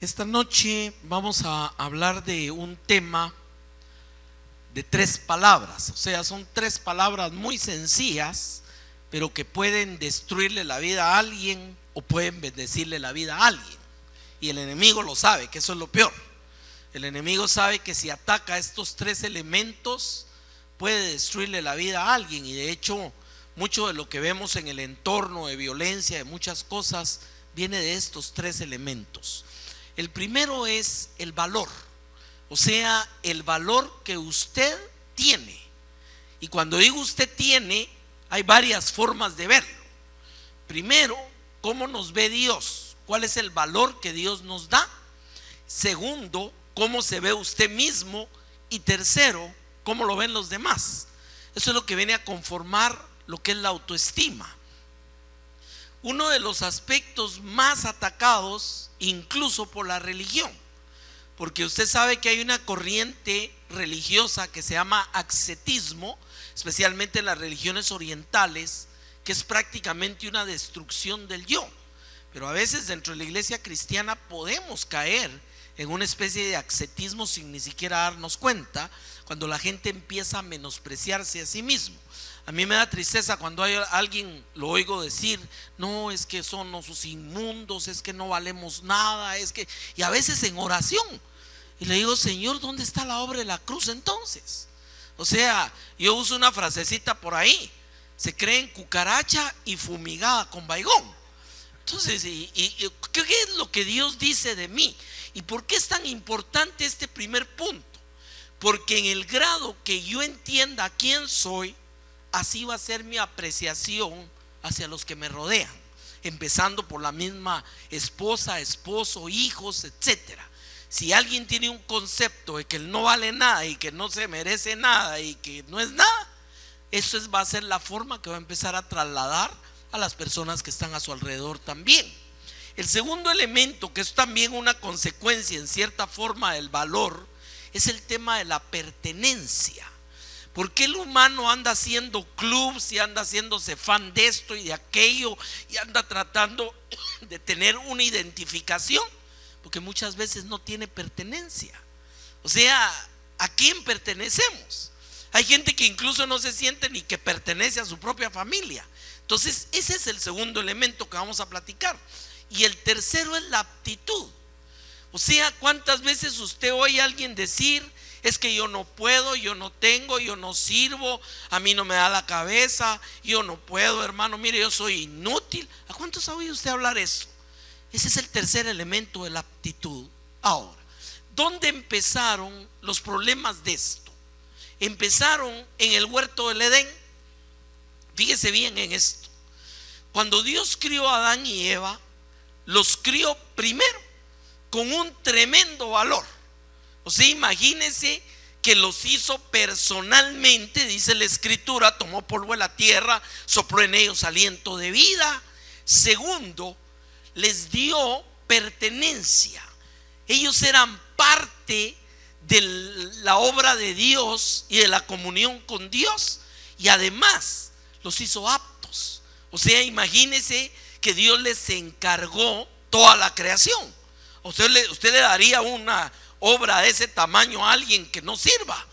Esta noche vamos a hablar de un tema de 3 palabras, o sea, son 3 palabras muy sencillas, pero que pueden destruirle la vida a alguien o pueden bendecirle la vida a alguien. Y el enemigo lo sabe, que eso es lo peor. El enemigo sabe que si ataca estos 3 elementos puede destruirle la vida a alguien, y de hecho mucho de lo que vemos en el entorno de violencia, de muchas cosas, viene de estos 3 elementos. El primero es el valor, o sea, el valor que usted tiene. Y cuando digo usted tiene, hay varias formas de verlo. Primero, ¿cómo nos ve Dios? ¿Cuál es el valor que Dios nos da? Segundo, ¿cómo se ve usted mismo? Y tercero, ¿cómo lo ven los demás? Eso es lo que viene a conformar lo que es la autoestima. Uno de los aspectos más atacados incluso por la religión, porque usted sabe que hay una corriente religiosa que se llama ascetismo, especialmente en las religiones orientales, que es prácticamente una destrucción del yo. Pero a veces dentro de la iglesia cristiana podemos caer en una especie de ascetismo sin ni siquiera darnos cuenta, cuando la gente empieza a menospreciarse a sí mismo. A mí me da tristeza cuando hay alguien, lo oigo decir, no, es que son esos inmundos, es que no valemos nada, es que, y a veces en oración, y le digo, Señor, ¿dónde está la obra de la cruz entonces? O sea, yo uso una frasecita por ahí, se creen cucaracha y fumigada con baigón. Entonces, ¿qué es lo que Dios dice de mí? ¿Y por qué es tan importante este primer punto? Porque en el grado que yo entienda quién soy, así va a ser mi apreciación hacia los que me rodean, empezando por la misma esposa, esposo, hijos, etcétera. Si alguien tiene un concepto de que él no vale nada y que no se merece nada y que no es nada, eso va a ser la forma que va a empezar a trasladar a las personas que están a su alrededor también. El segundo elemento, que es también una consecuencia en cierta forma del valor, es el tema de la pertenencia. ¿Por qué el humano anda haciendo clubs y anda haciéndose fan de esto y de aquello y anda tratando de tener una identificación? Porque muchas veces no tiene pertenencia. O sea, ¿a quién pertenecemos? Hay gente que incluso no se siente ni que pertenece a su propia familia. Entonces, ese es el segundo elemento que vamos a platicar. Y el tercero es la aptitud. O sea, ¿cuántas veces usted oye a alguien decir: es que yo no puedo, yo no tengo, yo no sirvo, a mí no me da la cabeza, yo no puedo, hermano, mire, yo soy inútil? ¿A cuántos ha oído usted hablar eso? Ese es el tercer elemento de la aptitud. Ahora, ¿dónde empezaron los problemas de esto? Empezaron en el huerto del Edén. Fíjese bien en esto. Cuando Dios crió a Adán y Eva, los crió primero con un tremendo valor. O sea, imagínense que los hizo personalmente, dice la escritura, tomó polvo de la tierra, sopló en ellos aliento de vida. Segundo, les dio pertenencia. Ellos eran parte de la obra de Dios y de la comunión con Dios, y además los hizo aptos. O sea, imagínense que Dios les encargó toda la creación. Usted le daría una obra de ese tamaño a alguien que no sirva.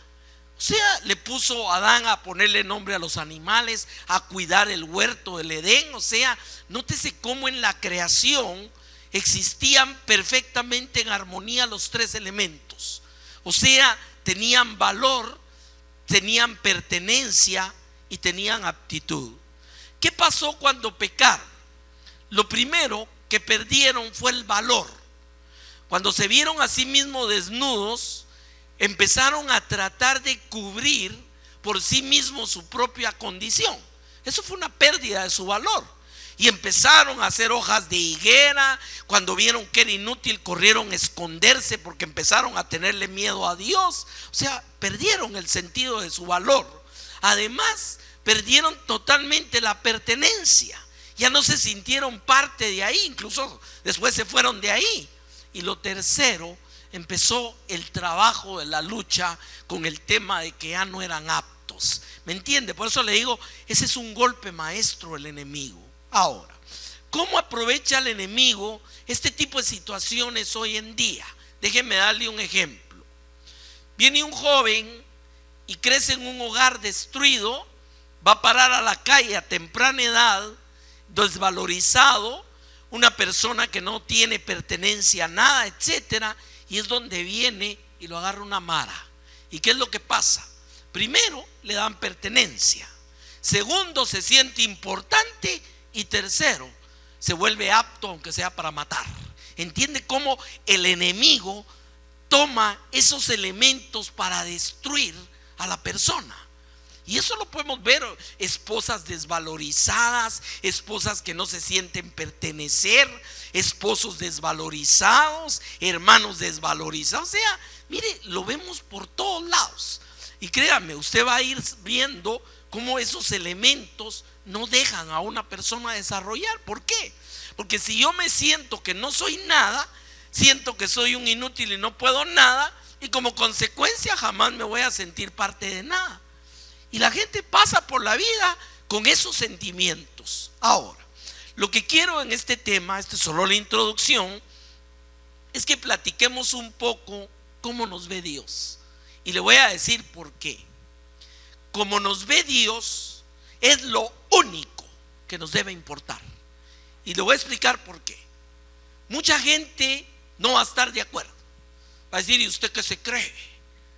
O sea, le puso a Adán a ponerle nombre a los animales, a cuidar el huerto del Edén. O sea, nótese cómo en la creación existían perfectamente en armonía los 3 elementos. O sea, tenían valor, tenían pertenencia y tenían aptitud. ¿Qué pasó cuando pecaron? Lo primero que perdieron fue el valor. Cuando se vieron a sí mismos desnudos, empezaron a tratar de cubrir por sí mismos su propia condición. Eso fue una pérdida de su valor. Y empezaron a hacer hojas de higuera. Cuando vieron que era inútil, corrieron a esconderse porque empezaron a tenerle miedo a Dios. O sea, perdieron el sentido de su valor. Además, perdieron totalmente la pertenencia. Ya no se sintieron parte de ahí, incluso después se fueron de ahí. Y lo tercero, empezó el trabajo de la lucha con el tema de que ya no eran aptos. ¿Me entiende? Por eso le digo, ese es un golpe maestro del enemigo. Ahora, ¿Cómo aprovecha el enemigo este tipo de situaciones hoy en día? Déjenme darle un ejemplo. Viene un joven y crece en un hogar destruido, va a parar a la calle a temprana edad, desvalorizado, una persona que no tiene pertenencia a nada, etcétera, y es donde viene y lo agarra una mara. ¿Y qué es lo que pasa? Primero, le dan pertenencia. Segundo, se siente importante. Y tercero, se vuelve apto, aunque sea para matar. ¿Entiende cómo el enemigo toma esos elementos para destruir a la persona? Y eso lo podemos ver: esposas desvalorizadas, esposas que no se sienten pertenecer, esposos desvalorizados, hermanos desvalorizados. O sea, mire, lo vemos por todos lados. Y créame, usted va a ir viendo cómo esos elementos no dejan a una persona desarrollar. ¿Por qué? Porque si yo me siento que no soy nada, siento que soy un inútil y no puedo nada, y como consecuencia jamás me voy a sentir parte de nada. Y la gente pasa por la vida con esos sentimientos. Ahora, lo que quiero en este tema, esto es solo la introducción, es que platiquemos un poco cómo nos ve Dios. Y le voy a decir por qué. Como nos ve Dios es lo único que nos debe importar. Y le voy a explicar por qué. Mucha gente no va a estar de acuerdo. Va a decir: ¿y usted qué se cree?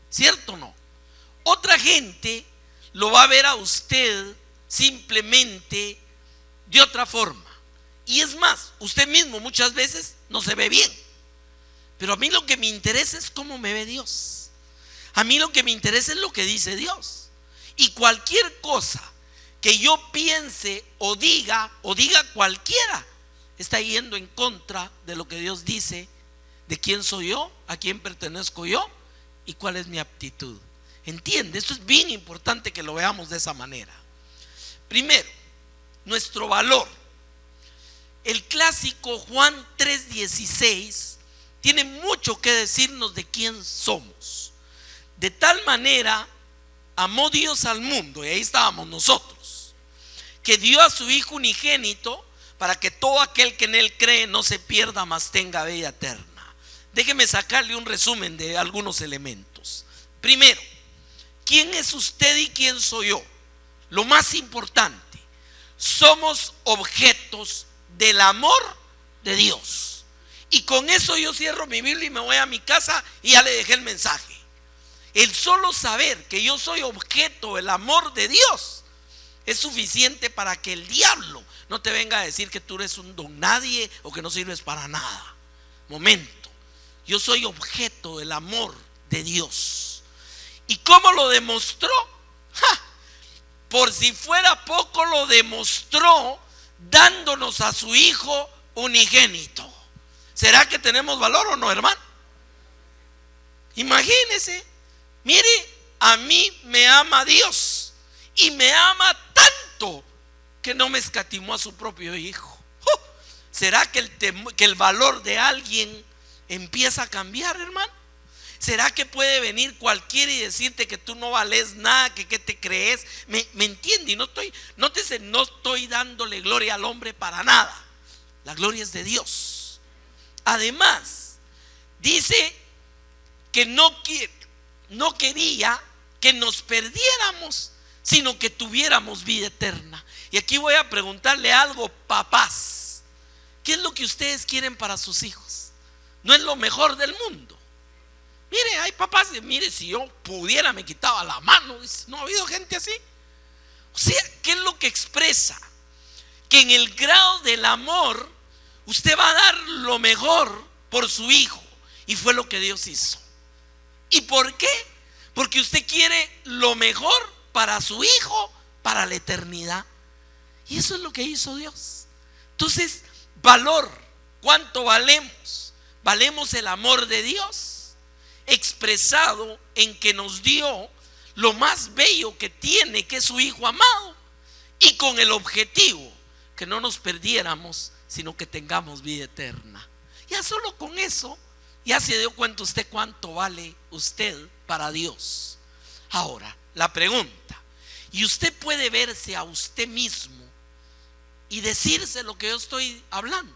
¿Cierto o no? Otra gente lo va a ver a usted simplemente de otra forma. Y es más, usted mismo muchas veces no se ve bien. Pero a mí lo que me interesa es cómo me ve Dios. A mí lo que me interesa es lo que dice Dios. Y cualquier cosa que yo piense o diga cualquiera, está yendo en contra de lo que Dios dice, de quién soy yo, a quién pertenezco yo y cuál es mi aptitud. ¿Entiende? Esto es bien importante que lo veamos de esa manera. Primero, nuestro valor. El clásico Juan 3:16 tiene mucho que decirnos de quién somos. De tal manera amó Dios al mundo, y ahí estábamos nosotros, que dio a su Hijo unigénito para que todo aquel que en Él cree no se pierda, mas tenga vida eterna. Déjeme sacarle un resumen de algunos elementos. Primero, ¿quién es usted y quién soy yo? Lo más importante, somos objetos del amor de Dios. Y con eso yo cierro mi Biblia y me voy a mi casa y ya le dejé el mensaje. El solo saber que yo soy objeto del amor de Dios es suficiente para que el diablo no te venga a decir que tú eres un don nadie o que no sirves para nada. Momento, yo soy objeto del amor de Dios. ¿Y cómo lo demostró? Por si fuera poco, lo demostró dándonos a su Hijo unigénito. ¿Será que tenemos valor o no, hermano? Imagínese. Mire, a mí me ama Dios y me ama tanto que no me escatimó a su propio Hijo. ¿Será que el valor de alguien empieza a cambiar, hermano? ¿Será que puede venir cualquiera y decirte que tú no vales nada, que qué te crees? ¿Me entiende? Y nótese, no estoy dándole gloria al hombre para nada. La gloria es de Dios. Además, dice que no quería que nos perdiéramos, sino que tuviéramos vida eterna. Y aquí voy a preguntarle algo, papás. ¿Qué es lo que ustedes quieren para sus hijos? No es lo mejor del mundo. Mire, hay papás que, mire, si yo pudiera me quitaba la mano. ¿No ha habido gente así? O sea, ¿qué es lo que expresa? Que en el grado del amor usted va a dar lo mejor por su hijo. Y fue lo que Dios hizo. ¿Y por qué? Porque usted quiere lo mejor para su hijo, para la eternidad. Y eso es lo que hizo Dios. Entonces, valor, ¿cuánto valemos? Valemos el amor de Dios expresado en que nos dio lo más bello que tiene, que es su Hijo amado, y con el objetivo que no nos perdiéramos, sino que tengamos vida eterna. Ya solo con eso ya se dio cuenta usted cuánto vale usted para Dios. Ahora, la pregunta: ¿y usted puede verse a usted mismo y decirse lo que yo estoy hablando.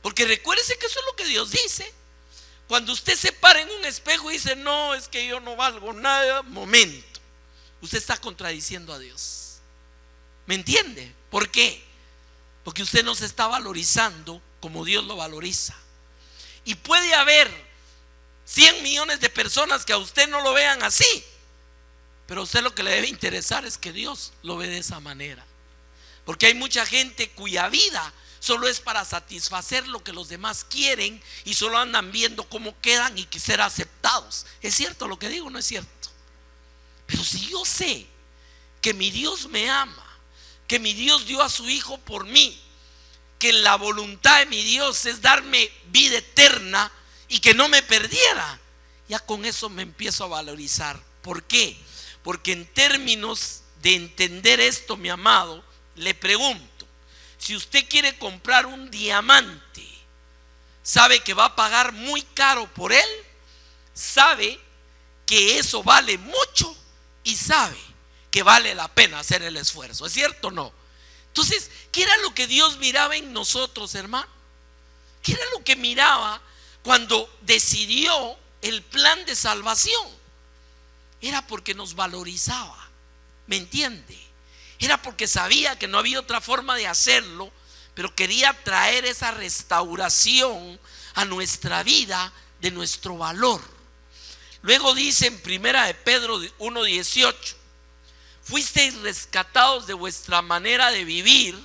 Porque recuérdese que eso es lo que Dios dice. Cuando usted se para en un espejo y dice, no, es que yo no valgo nada, momento, usted está contradiciendo a Dios. ¿Me entiende? ¿Por qué? Porque usted no se está valorizando como Dios lo valoriza. Y puede haber 100 millones de personas que a usted no lo vean así, pero a usted lo que le debe interesar es que Dios lo ve de esa manera. Porque hay mucha gente cuya vida solo es para satisfacer lo que los demás quieren y solo andan viendo cómo quedan y ser aceptados. ¿Es cierto lo que digo? No es cierto. Pero si yo sé que mi Dios me ama, que mi Dios dio a su Hijo por mí, que la voluntad de mi Dios es darme vida eterna y que no me perdiera, ya con eso me empiezo a valorizar. ¿Por qué? Porque en términos de entender esto, mi amado, le pregunto, si usted quiere comprar un diamante, ¿sabe que va a pagar muy caro por él? ¿Sabe que eso vale mucho? Y sabe que vale la pena hacer el esfuerzo. ¿Es cierto o no? Entonces, ¿qué era lo que Dios miraba en nosotros, hermano? ¿Qué era lo que miraba cuando decidió el plan de salvación? Era porque nos valorizaba. ¿Me entiende? Era porque sabía que no había otra forma de hacerlo, pero quería traer esa restauración a nuestra vida de nuestro valor. Luego dice en primera de Pedro 1:18: fuisteis rescatados de vuestra manera de vivir,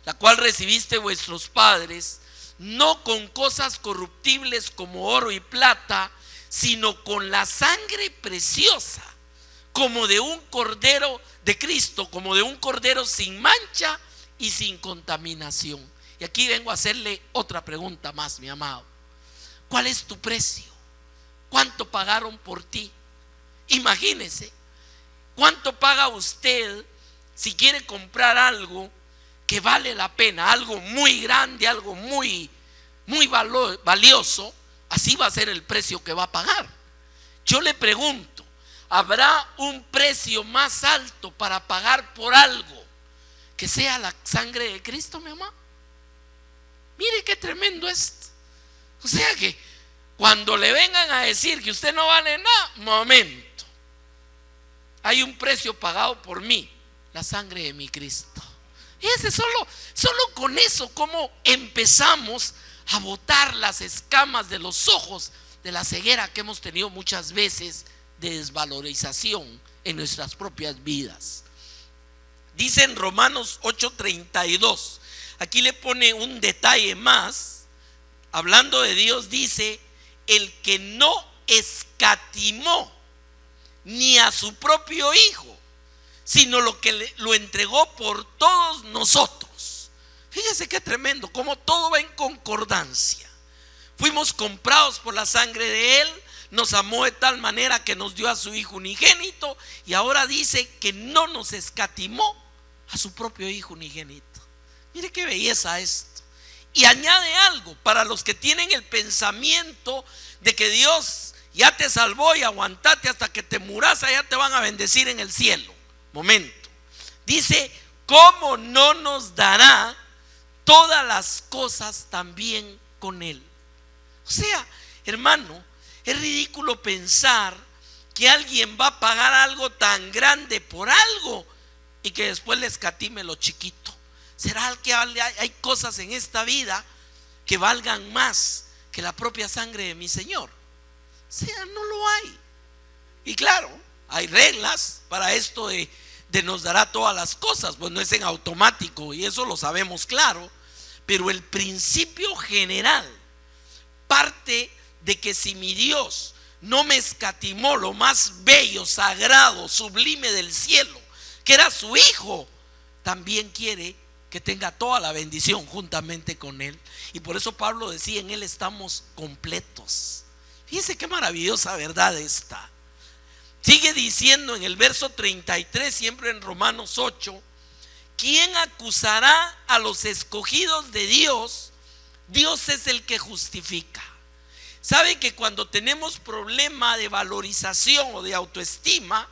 la cual recibiste vuestros padres, no con cosas corruptibles como oro y plata, sino con la sangre preciosa, como de un cordero de Cristo, como de un cordero sin mancha y sin contaminación. Y aquí vengo a hacerle otra pregunta más, mi amado. ¿Cuál es tu precio? ¿Cuánto pagaron por ti? Imagínese, ¿cuánto paga usted si quiere comprar algo que vale la pena, algo muy grande, algo muy valioso? Así va a ser el precio que va a pagar. Yo le pregunto, ¿habrá un precio más alto para pagar por algo que sea la sangre de Cristo, mi amado? Mire qué tremendo esto. O sea que cuando le vengan a decir que usted no vale nada, momento, hay un precio pagado por mí, la sangre de mi Cristo. Fíjense, solo con eso, cómo empezamos a botar las escamas de los ojos de la ceguera que hemos tenido muchas veces de desvalorización en nuestras propias vidas. Dice en Romanos 8:32, aquí le pone un detalle más, hablando de Dios, dice: el que no escatimó ni a su propio Hijo, sino lo que lo entregó por todos nosotros. Fíjese qué tremendo, cómo todo va en concordancia. Fuimos comprados por la sangre de Él, nos amó de tal manera que nos dio a su Hijo unigénito, y ahora dice que no nos escatimó a su propio Hijo unigénito. Mire qué belleza esto. Y añade algo para los que tienen el pensamiento de que Dios ya te salvó y aguantate hasta que te muras, allá te van a bendecir en el cielo. Momento. Dice: ¿cómo no nos dará todas las cosas también con Él? O sea, hermano, es ridículo pensar que alguien va a pagar algo tan grande por algo y que después le escatime lo chiquito. ¿Será que hay cosas en esta vida que valgan más que la propia sangre de mi Señor? O sea, no lo hay. Y claro, hay reglas para esto de nos dará todas las cosas, pues no es en automático y eso lo sabemos claro, pero el principio general parte de que si mi Dios no me escatimó lo más bello, sagrado, sublime del cielo, que era su Hijo, también quiere que tenga toda la bendición juntamente con Él. Y por eso Pablo decía: en Él estamos completos. Fíjense qué maravillosa verdad esta. Sigue diciendo en el verso 33, siempre en Romanos 8: ¿quién acusará a los escogidos de Dios? Dios es el que justifica. ¿Sabe que cuando tenemos problema de valorización o de autoestima,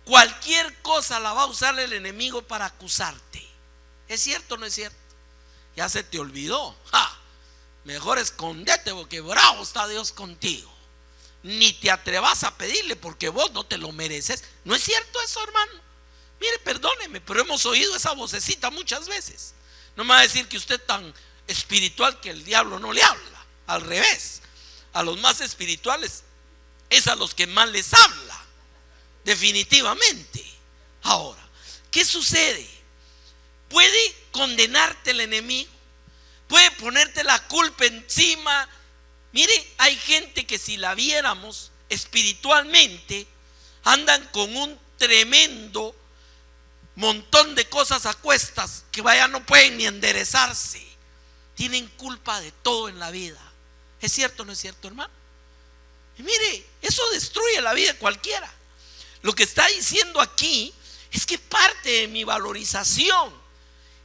cualquier cosa la va a usar el enemigo para acusarte? ¿Es cierto o no es cierto? Ya se te olvidó. ¡Ja! Mejor escondete porque bravo está Dios contigo. Ni te atrevas a pedirle porque vos no te lo mereces. ¿No es cierto eso, hermano? Mire, perdóneme, pero hemos oído esa vocecita muchas veces. No me va a decir que usted es tan espiritual que el diablo no le habla. Al revés, a los más espirituales es a los que más les habla, definitivamente. Ahora, ¿qué sucede? Puede condenarte el enemigo, puede ponerte la culpa encima. Mire, hay gente que si la viéramos espiritualmente, andan con un tremendo montón de cosas a cuestas que vaya, no pueden ni enderezarse. Tienen culpa de todo en la vida. ¿Es cierto o no es cierto, hermano? Y mire, eso destruye la vida de cualquiera. Lo que está diciendo aquí es que parte de mi valorización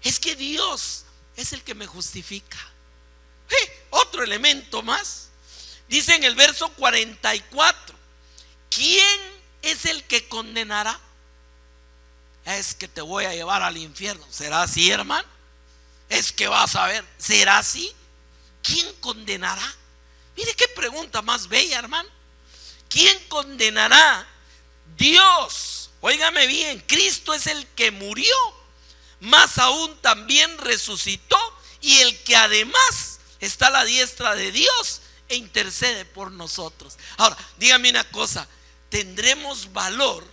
es que Dios es el que me justifica. Otro elemento más. Dice en el verso 44: ¿quién es el que condenará? Es que te voy a llevar al infierno. ¿Será así, hermano? Es que vas a ver. ¿Será así? ¿Quién condenará? Mire qué pregunta más bella, hermano. ¿Quién condenará? Dios. Óigame bien, Cristo es el que murió, más aún también resucitó, y el que además está a la diestra de Dios e intercede por nosotros. Ahora, dígame una cosa: ¿tendremos valor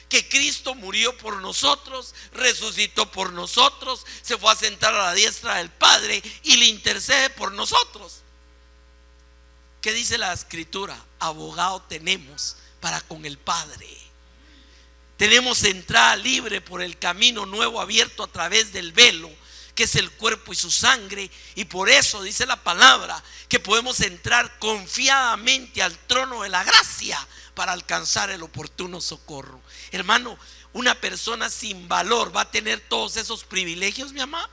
que Cristo murió por nosotros, resucitó por nosotros, se fue a sentar a la diestra del Padre y le intercede por nosotros? ¿Qué dice la Escritura? Abogado tenemos para con el Padre. Tenemos entrada libre por el camino nuevo abierto a través del velo, que es el cuerpo y su sangre. Y por eso dice la palabra que podemos entrar confiadamente al trono de la gracia para alcanzar el oportuno socorro. Hermano, una persona sin valor va a tener todos esos privilegios, mi amado.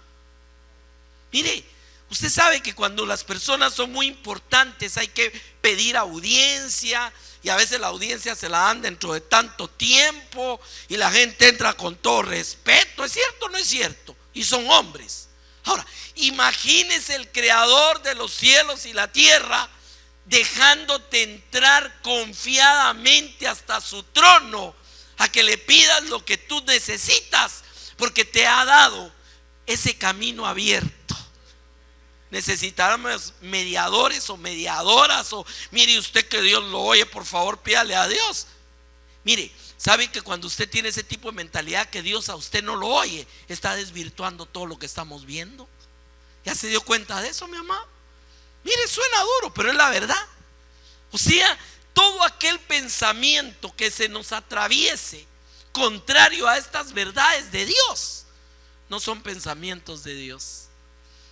Mire, usted sabe que cuando las personas son muy importantes hay que pedir audiencia, y a veces la audiencia se la dan dentro de tanto tiempo y la gente entra con todo respeto. ¿Es cierto o no es cierto? Y son hombres. Ahora, imagínese el creador de los cielos y la tierra dejándote entrar confiadamente hasta su trono a que le pidas lo que tú necesitas, porque te ha dado ese camino abierto. Necesitamos mediadores o mediadoras, o mire usted que Dios lo oye, por favor pídale a Dios. Mire, ¿sabe que cuando usted tiene ese tipo de mentalidad que Dios a usted no lo oye, está desvirtuando todo lo que estamos viendo? ¿Ya se dio cuenta de eso, mi amado? Mire, suena duro, pero es la verdad. O sea, todo aquel pensamiento que se nos atraviese contrario a estas verdades de Dios, no son pensamientos de Dios.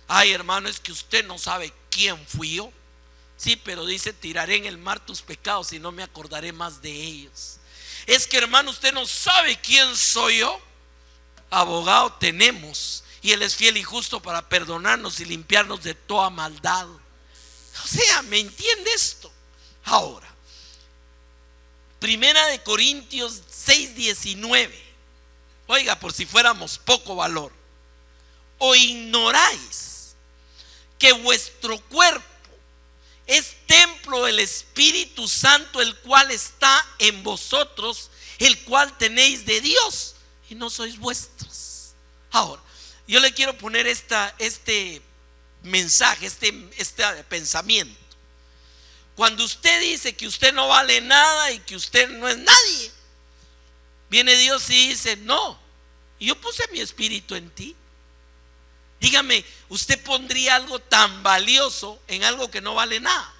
Ay, hermano, es que usted no sabe quién fui yo. Sí, pero dice: tiraré en el mar tus pecados y no me acordaré más de ellos. Es que, hermano, usted no sabe quién soy yo. Abogado tenemos, y Él es fiel y justo para perdonarnos y limpiarnos de toda maldad. O sea, ¿me entiende esto? Ahora, Primera de Corintios 6:19. Oiga, por si fuéramos poco valor. ¿O ignoráis que vuestro cuerpo es templo del Espíritu Santo, el cual está en vosotros, el cual tenéis de Dios, y no sois vuestros? Ahora, yo le quiero poner este mensaje, este pensamiento. Cuando usted dice que usted no vale nada y que usted no es nadie, viene Dios y dice: no, yo puse mi espíritu en ti. Dígame, ¿usted pondría algo tan valioso en algo que no vale nada?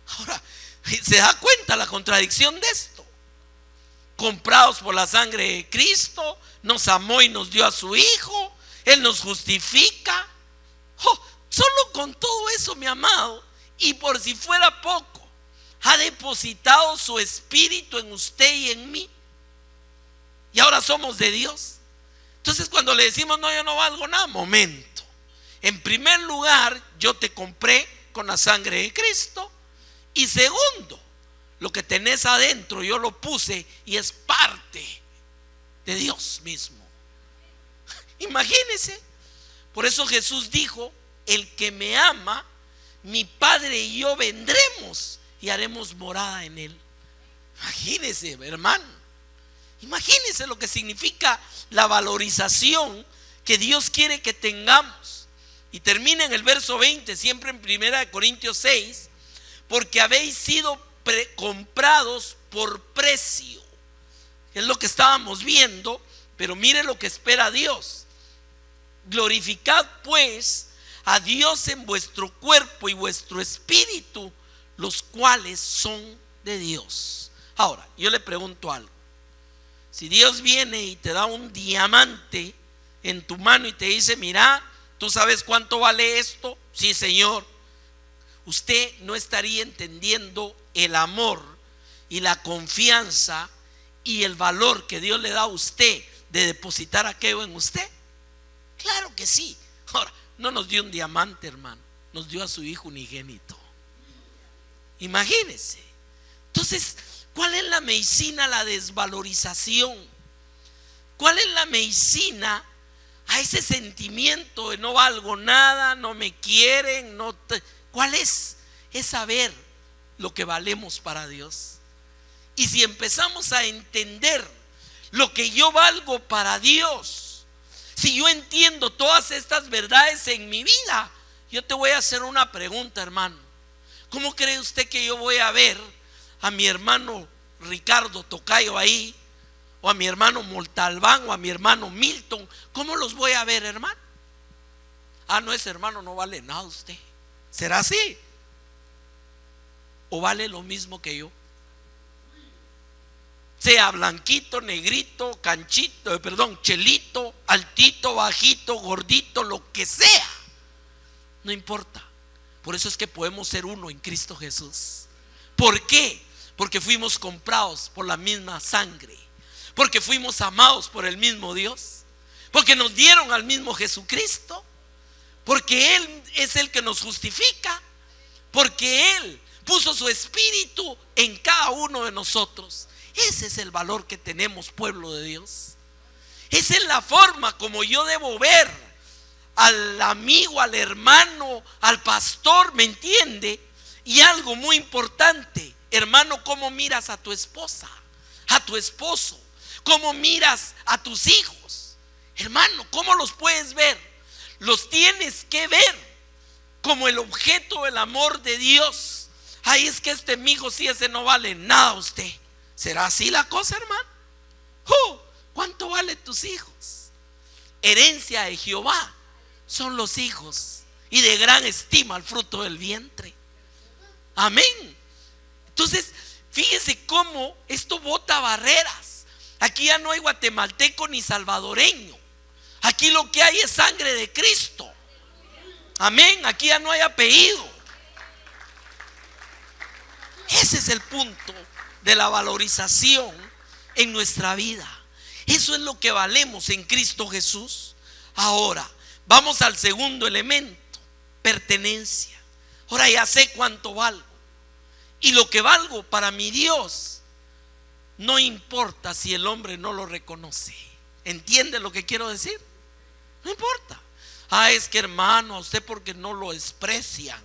Ahora, ¿se da cuenta la contradicción de esto? Comprados por la sangre de Cristo, nos amó y nos dio a su Hijo, Él nos justifica. Solo con todo eso, mi amado, y por si fuera poco, ha depositado su espíritu en usted y en mí, y ahora somos de Dios. Entonces, cuando le decimos: no, yo no valgo nada, momento. En primer lugar, yo te compré con la sangre de Cristo. Y segundo, lo que tenés adentro yo lo puse y es parte de Dios mismo. Imagínense. Por eso Jesús dijo: el que me ama, mi Padre y yo vendremos y haremos morada en él. Imagínense, hermano. Imagínense lo que significa la valorización que Dios quiere que tengamos. Y termina en el verso 20, siempre en 1 Corintios 6, porque habéis sido comprados por precio. Es lo que estábamos viendo, pero mire lo que espera Dios. Glorificad pues a Dios en vuestro cuerpo y vuestro espíritu, los cuales son de Dios. Ahora, yo le pregunto algo. Si Dios viene y te da un diamante en tu mano y te dice: mira, ¿tú sabes cuánto vale esto? Sí, Señor. Usted no estaría entendiendo el amor y la confianza y el valor que Dios le da a usted de depositar aquello en usted. Claro que sí. Ahora, no nos dio un diamante, hermano, nos dio a su hijo unigénito. Imagínense. Entonces, ¿cuál es la medicina a la desvalorización? ¿Cuál es la medicina a ese sentimiento de no valgo nada, no me quieren, ¿cuál es? Es saber lo que valemos para Dios. Y si empezamos a entender lo que yo valgo para Dios, si yo entiendo todas estas verdades en mi vida, yo te voy a hacer una pregunta, hermano. ¿Cómo cree usted que yo voy a ver a mi hermano Ricardo Tocayo ahí, o a mi hermano Montalbán, o a mi hermano Milton? ¿Cómo los voy a ver, hermano? Ah, no, ese hermano no vale nada usted. ¿Será así? ¿O vale lo mismo que yo? Sea blanquito, negrito, canchito, chelito, altito, bajito, gordito, lo que sea, no importa. Por eso es que podemos ser uno en Cristo Jesús. ¿Por qué? Porque fuimos comprados por la misma sangre, porque fuimos amados por el mismo Dios, porque nos dieron al mismo Jesucristo, porque Él es el que nos justifica, porque Él puso su espíritu en cada uno de nosotros. Ese es el valor que tenemos, pueblo de Dios. Esa es la forma como yo debo ver al amigo, al hermano, al pastor, ¿me entiende? Y algo muy importante, hermano: ¿cómo miras a tu esposa, a tu esposo? ¿Cómo miras a tus hijos? Hermano, ¿cómo los puedes ver? Los tienes que ver como el objeto del amor de Dios. Ay, es que este mijo, si ese no vale nada, usted. ¿Será así la cosa, hermano? ¿Cuánto valen tus hijos? Herencia de Jehová son los hijos, y de gran estima el fruto del vientre. Amén. Entonces, fíjese cómo esto bota barreras. Aquí ya no hay guatemalteco ni salvadoreño. Aquí lo que hay es sangre de Cristo. Amén. Aquí ya no hay apellido. Ese es el punto de la valorización en nuestra vida. Eso es lo que valemos en Cristo Jesús. Ahora, vamos al segundo elemento: pertenencia. Ahora ya sé cuánto valgo, y lo que valgo para mi Dios no importa si el hombre no lo reconoce. ¿Entiende lo que quiero decir? No importa. Ah, es que, hermano, a usted porque no lo desprecian.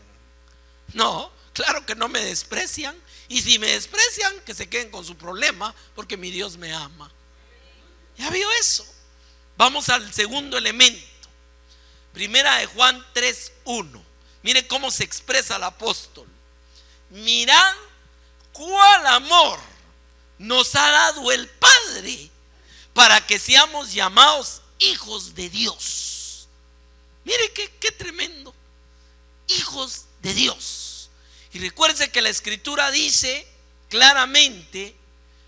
No, claro que no me desprecian. Y si me desprecian, que se queden con su problema, porque mi Dios me ama. ¿Ya vio eso? Vamos al segundo elemento. Primera de Juan 3:1. Mire cómo se expresa el apóstol: mirad cuál amor nos ha dado el Padre para que seamos llamados hijos de Dios. Mire qué tremendo. Hijos de Dios. Y recuerde que la Escritura dice claramente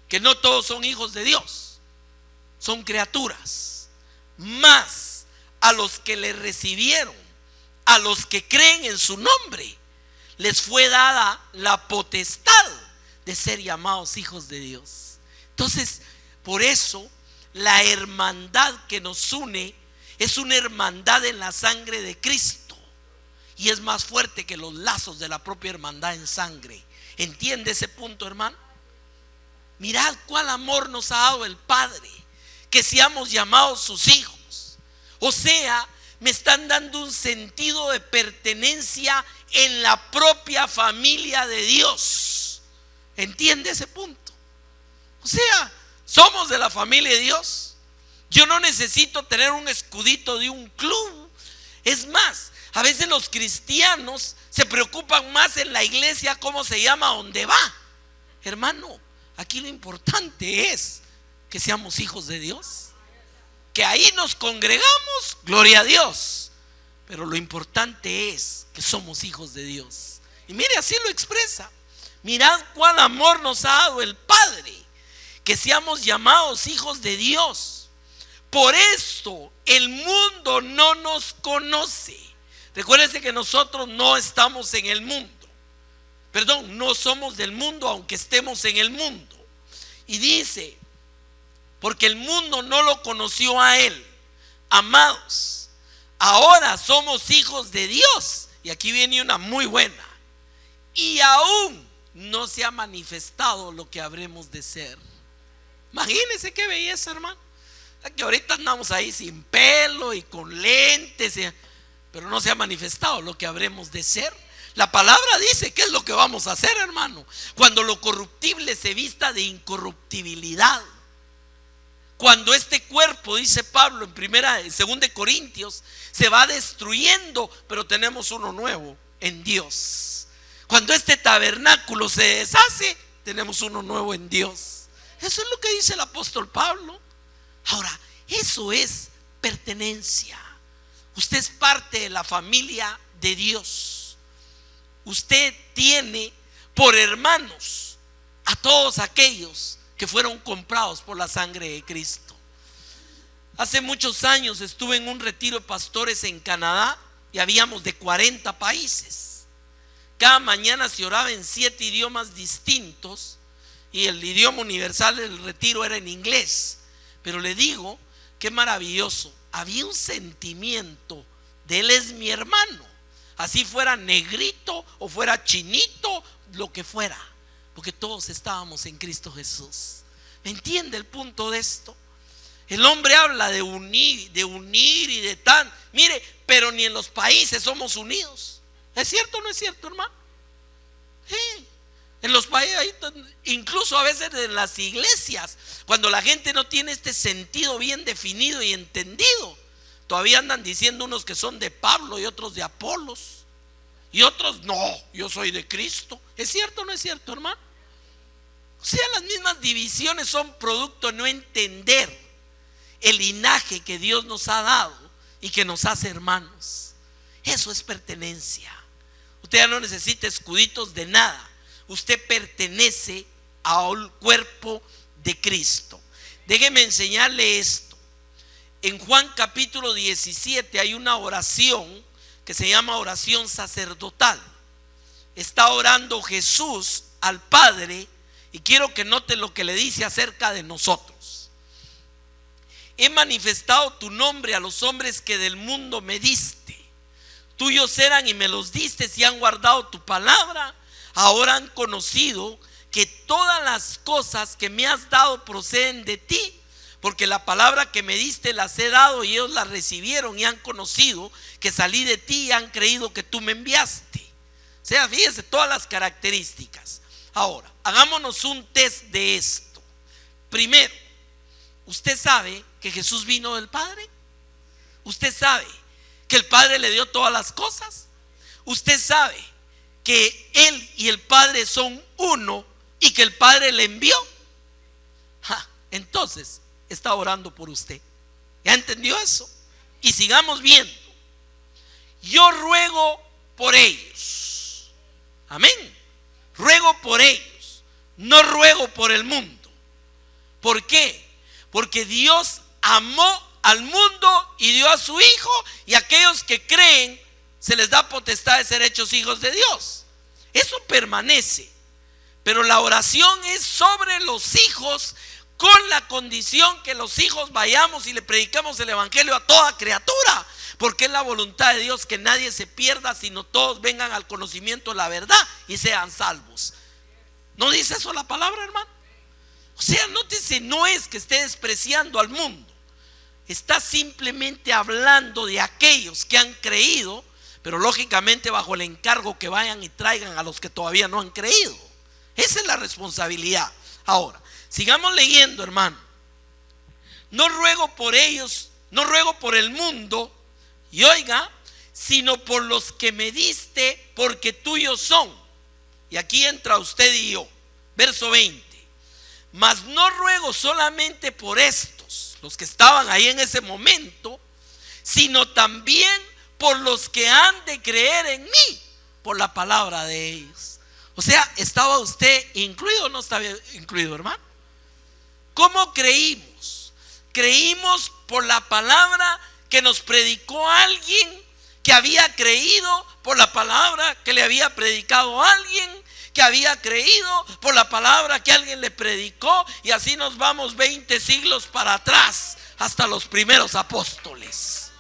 que no todos son hijos de Dios, son criaturas. Mas a los que le recibieron, a los que creen en su nombre, les fue dada la potestad de ser llamados hijos de Dios. Entonces, por eso la hermandad que nos une es una hermandad en la sangre de Cristo, y es más fuerte que los lazos de la propia hermandad en sangre. ¿Entiende ese punto, hermano? Mirad cuál amor nos ha dado el Padre, que seamos llamados sus hijos. O sea, me están dando un sentido de pertenencia en la propia familia de Dios. ¿Entiende ese punto? O sea, somos de la familia de Dios. Yo no necesito tener un escudito de un club. Es más, a veces los cristianos se preocupan más en la iglesia, cómo se llama, dónde va. Hermano, aquí lo importante es que seamos hijos de Dios, que ahí nos congregamos, gloria a Dios, pero lo importante es que somos hijos de Dios. Y mire, así lo expresa: mirad cuál amor nos ha dado el Padre, que seamos llamados hijos de Dios. Por esto el mundo no nos conoce. Recuérdense que nosotros no estamos en el mundo, perdón, no somos del mundo, aunque estemos en el mundo. Y dice: porque el mundo no lo conoció a él. Amados, ahora somos hijos de Dios. Y aquí viene una muy buena: y aún no se ha manifestado lo que habremos de ser. Imagínense qué belleza, hermano. Que ahorita andamos ahí sin pelo y con lentes, pero no se ha manifestado lo que habremos de ser. La palabra dice qué es lo que vamos a hacer, hermano, cuando lo corruptible se vista de incorruptibilidad. Cuando este cuerpo, dice Pablo en 2 Corintios, se va destruyendo, pero tenemos uno nuevo en Dios. Cuando este tabernáculo se deshace, tenemos uno nuevo en Dios. Eso es lo que dice el apóstol Pablo. Ahora, eso es pertenencia. Usted es parte de la familia de Dios. Usted tiene por hermanos a todos aquellos que fueron comprados por la sangre de Cristo. Hace muchos años estuve en un retiro de pastores en Canadá y habíamos de 40 países. Cada mañana se oraba en 7 idiomas distintos y el idioma universal del retiro era en inglés. Pero le digo, qué maravilloso. Había un sentimiento de él es mi hermano, así fuera negrito o fuera chinito, lo que fuera, porque todos estábamos en Cristo Jesús. ¿Me entiende el punto de esto? El hombre habla de unir y de tan. Mire, pero ni en los países somos unidos. ¿Es cierto o no es cierto, hermano? En los países, incluso a veces en las iglesias, cuando la gente no tiene este sentido bien definido y entendido, todavía andan diciendo unos que son de Pablo y otros de Apolos, y otros no, yo soy de Cristo. ¿Es cierto o no es cierto, hermano? O sea, las mismas divisiones son producto de no entender el linaje que Dios nos ha dado y que nos hace hermanos. Eso es pertenencia. Usted ya no necesita escuditos de nada. Usted pertenece al cuerpo de Cristo. Déjeme enseñarle esto. En Juan capítulo 17 hay una oración que se llama oración sacerdotal. Está orando Jesús al Padre y quiero que note lo que le dice acerca de nosotros. He manifestado tu nombre a los hombres que del mundo me diste. Tuyos eran y me los diste y han guardado tu palabra. Ahora han conocido que todas las cosas que me has dado proceden de ti, porque la palabra que me diste las he dado y ellos la recibieron y han conocido que salí de ti y han creído que tú me enviaste. O sea, fíjese todas las características. Ahora, hagámonos un test de esto. Primero, ¿usted sabe que Jesús vino del Padre? ¿Usted sabe que el Padre le dio todas las cosas? ¿Usted sabe que Él y el Padre son uno y que el Padre le envió? Entonces está orando por usted. ¿Ya entendió eso? Y sigamos viendo. Yo ruego por ellos. Amén. Ruego por ellos. No ruego por el mundo. ¿Por qué? Porque Dios amó al mundo y dio a su Hijo, y aquellos que creen se les da potestad de ser hechos hijos de Dios. Eso permanece. Pero la oración es sobre los hijos, con la condición que los hijos vayamos y le predicamos el evangelio a toda criatura, porque es la voluntad de Dios que nadie se pierda, sino todos vengan al conocimiento de la verdad y sean salvos. ¿No dice eso la palabra, hermano? O sea, nótese, no es que esté despreciando al mundo. está simplemente hablando de aquellos que han creído, pero lógicamente bajo el encargo que vayan y traigan a los que todavía no han creído. Esa es la responsabilidad. Ahora, sigamos leyendo, hermano. No ruego por ellos, no ruego por el mundo, y oiga, sino por los que me diste, porque tuyos son. Y aquí entra usted y yo. Verso 20. Mas no ruego solamente por estos, los que estaban ahí en ese momento, sino también por los que han de creer en mí, por la palabra de ellos. O sea, ¿estaba usted incluido o no estaba incluido, hermano? ¿Cómo creímos? Creímos por la palabra que nos predicó alguien que había creído, por la palabra que le había predicado a alguien que había creído, por la palabra que alguien le predicó, y así nos vamos 20 siglos para atrás hasta los primeros apóstoles.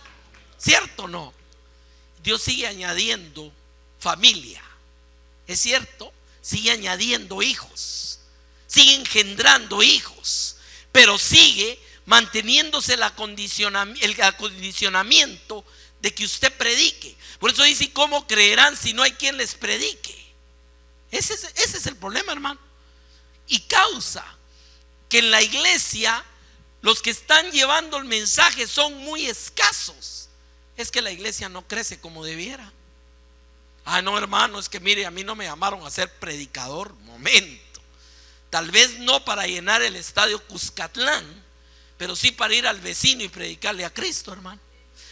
¿Cierto o no? Dios sigue añadiendo familia, es cierto, sigue añadiendo hijos, sigue engendrando hijos, pero sigue manteniéndose el acondicionamiento de que usted predique. Por eso dice: ¿cómo creerán si no hay quien les predique? Ese es el problema, hermano. Y causa que en la iglesia los que están llevando el mensaje son muy escasos. Es que la iglesia no crece como debiera. Ah, no, hermano, es que mire, a mí no me llamaron a ser predicador. Momento. Tal vez no para llenar el estadio Cuscatlán, pero sí para ir al vecino y predicarle a Cristo, hermano.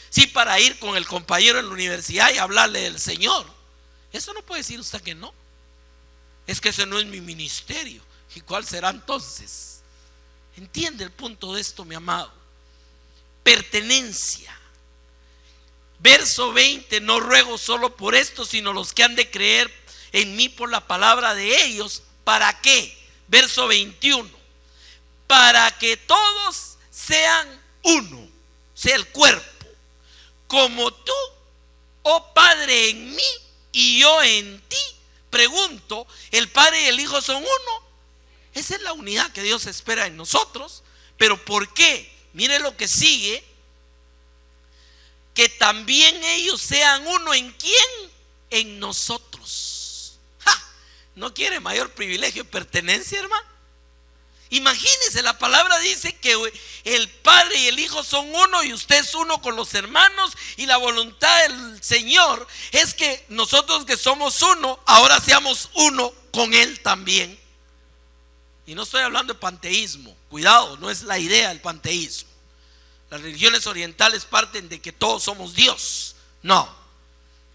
Sí para ir con el compañero en la universidad y hablarle del Señor. Eso no puede decir usted que no. Es que ese no es mi ministerio. ¿Y cuál será entonces? ¿Entiende el punto de esto, mi amado? Pertenencia. Verso 20: no ruego solo por esto, sino los que han de creer en mí por la palabra de ellos. ¿Para qué? Verso 21: para que todos sean uno, sea el cuerpo, como tú, oh Padre, en mí y yo en ti. Pregunto, ¿el Padre y el Hijo son uno? Esa es la unidad que Dios espera en nosotros. ¿Pero por qué? Mire lo que sigue: que también ellos sean uno. ¿En quién? En nosotros. ¡Ja! ¿No quiere mayor privilegio y pertenencia, hermano? Imagínense, la palabra dice que el Padre y el Hijo son uno, y usted es uno con los hermanos, y la voluntad del Señor es que nosotros que somos uno, ahora seamos uno con Él también. Y no estoy hablando de panteísmo, cuidado, no es la idea del panteísmo. Las religiones orientales parten de que todos somos Dios. No,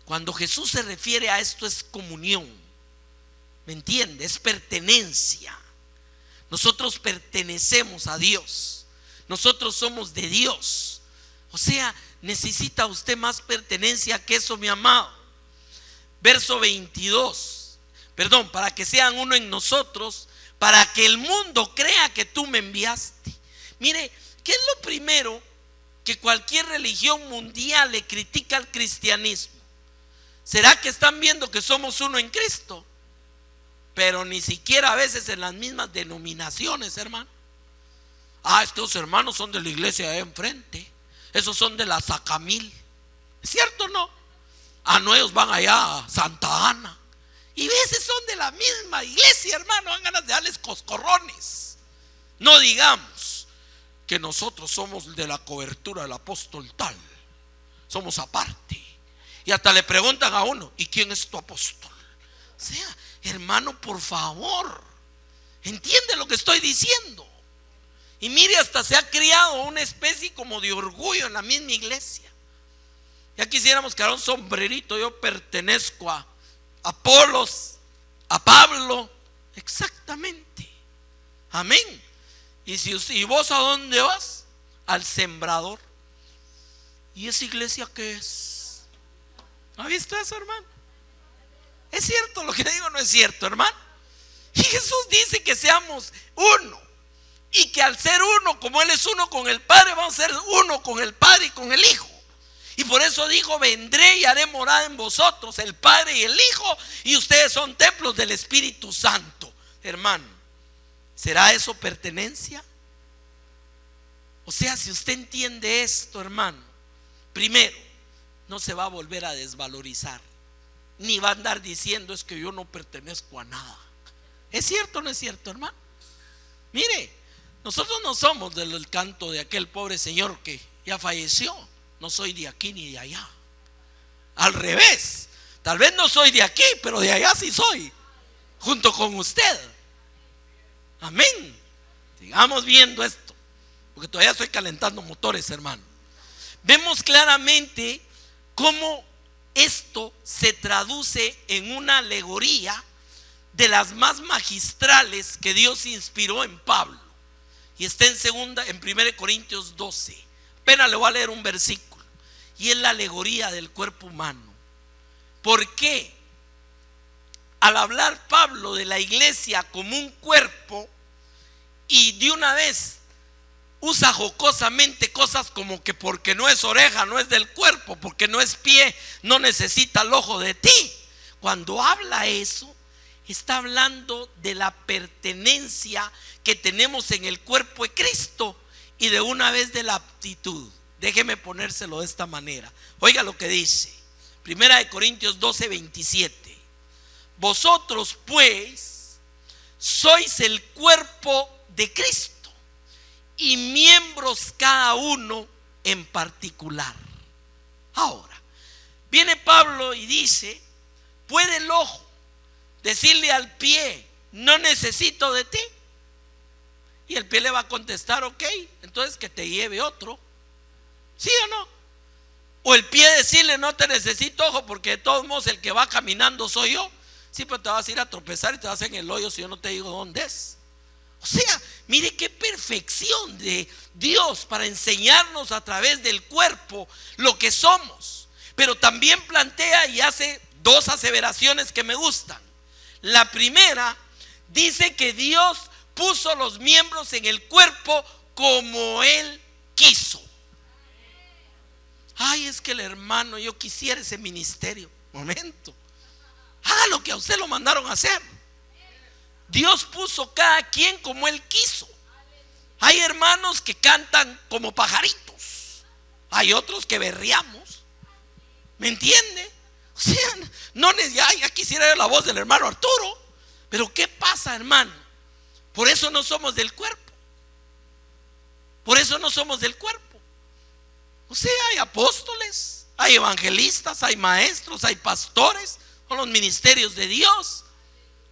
cuando Jesús se refiere a esto es comunión, ¿me entiende? Es pertenencia. Nosotros pertenecemos a Dios, nosotros somos de Dios. O sea, necesita usted más pertenencia que eso, mi amado. Verso 22, para que sean uno en nosotros, para que el mundo crea que tú me enviaste. Mire, ¿qué es lo primero que cualquier religión mundial le critica al cristianismo? ¿Será que están viendo que somos uno en Cristo? Pero ni siquiera a veces en las mismas denominaciones, hermano. Ah, estos hermanos son de la iglesia de enfrente, esos son de la Sacamil. ¿Es cierto o no? Ah, no, ellos van allá a Santa Ana, y a veces son de la misma iglesia, hermano. Dan ganas de darles coscorrones. No digamos que nosotros somos de la cobertura del apóstol tal, somos aparte. Y hasta le preguntan a uno: ¿y quién es tu apóstol? O sea, hermano, por favor, entiende lo que estoy diciendo. Y mire, hasta se ha criado una especie como de orgullo en la misma iglesia. Ya quisiéramos que era un sombrerito: yo pertenezco a Apolos, a Pablo. Exactamente. Amén. Y vos, ¿a dónde vas? Al sembrador. ¿Y esa iglesia qué es? ¿Ha visto eso, hermano? ¿Es cierto lo que digo? No es cierto, hermano. Y Jesús dice que seamos uno, y que al ser uno, como Él es uno con el Padre, vamos a ser uno con el Padre y con el Hijo. Y por eso dijo: vendré y haré morada en vosotros, el Padre y el Hijo, y ustedes son templos del Espíritu Santo. Hermano, ¿será eso pertenencia? O sea, si usted entiende esto, hermano, primero, no se va a volver a desvalorizar, ni va a andar diciendo es que yo no pertenezco a nada. ¿Es cierto o no es cierto, hermano? Mire, nosotros no somos del canto de aquel pobre señor que ya falleció. No soy de aquí ni de allá. Al revés, tal vez no soy de aquí, pero de allá sí soy, junto con usted. Amén. Sigamos viendo esto, porque todavía estoy calentando motores, hermano. Vemos claramente cómo esto se traduce en una alegoría de las más magistrales que Dios inspiró en Pablo, y está en 1 Corintios 12. Apenas le voy a leer un versículo, y es la alegoría del cuerpo humano. ¿Por qué? Al hablar Pablo de la iglesia como un cuerpo, y de una vez usa jocosamente cosas como que porque no es oreja no es del cuerpo, porque no es pie no necesita el ojo de ti. Cuando habla eso, está hablando de la pertenencia que tenemos en el cuerpo de Cristo, y de una vez de la aptitud. Déjeme ponérselo de esta manera. Oiga lo que dice 1 Corintios 12, 27. Vosotros pues sois el cuerpo de Cristo, y miembros cada uno en particular. Ahora, viene Pablo y dice: ¿puede el ojo decirle al pie, no necesito de ti? Y el pie le va a contestar: ok, entonces que te lleve otro. ¿Sí o no? O el pie decirle: no te necesito, ojo, porque de todos modos el que va caminando soy yo. Sí, pero te vas a ir a tropezar y te vas en el hoyo si yo no te digo dónde es. O sea, mire qué perfección de Dios para enseñarnos a través del cuerpo lo que somos. Pero también plantea y hace dos aseveraciones que me gustan. La primera dice que Dios puso los miembros en el cuerpo como Él quiso. Ay, es que el hermano, yo quisiera ese ministerio. Momento, haga lo que a usted lo mandaron a hacer. Dios puso cada quien como Él quiso. Hay hermanos que cantan como pajaritos, hay otros que berreamos. ¿Me entiende? O sea, no, ya quisiera ver la voz del hermano Arturo. Pero ¿qué pasa, hermano? Por eso no somos del cuerpo. Por eso no somos del cuerpo. O sea, hay apóstoles, hay evangelistas, hay maestros, hay pastores, son los ministerios de Dios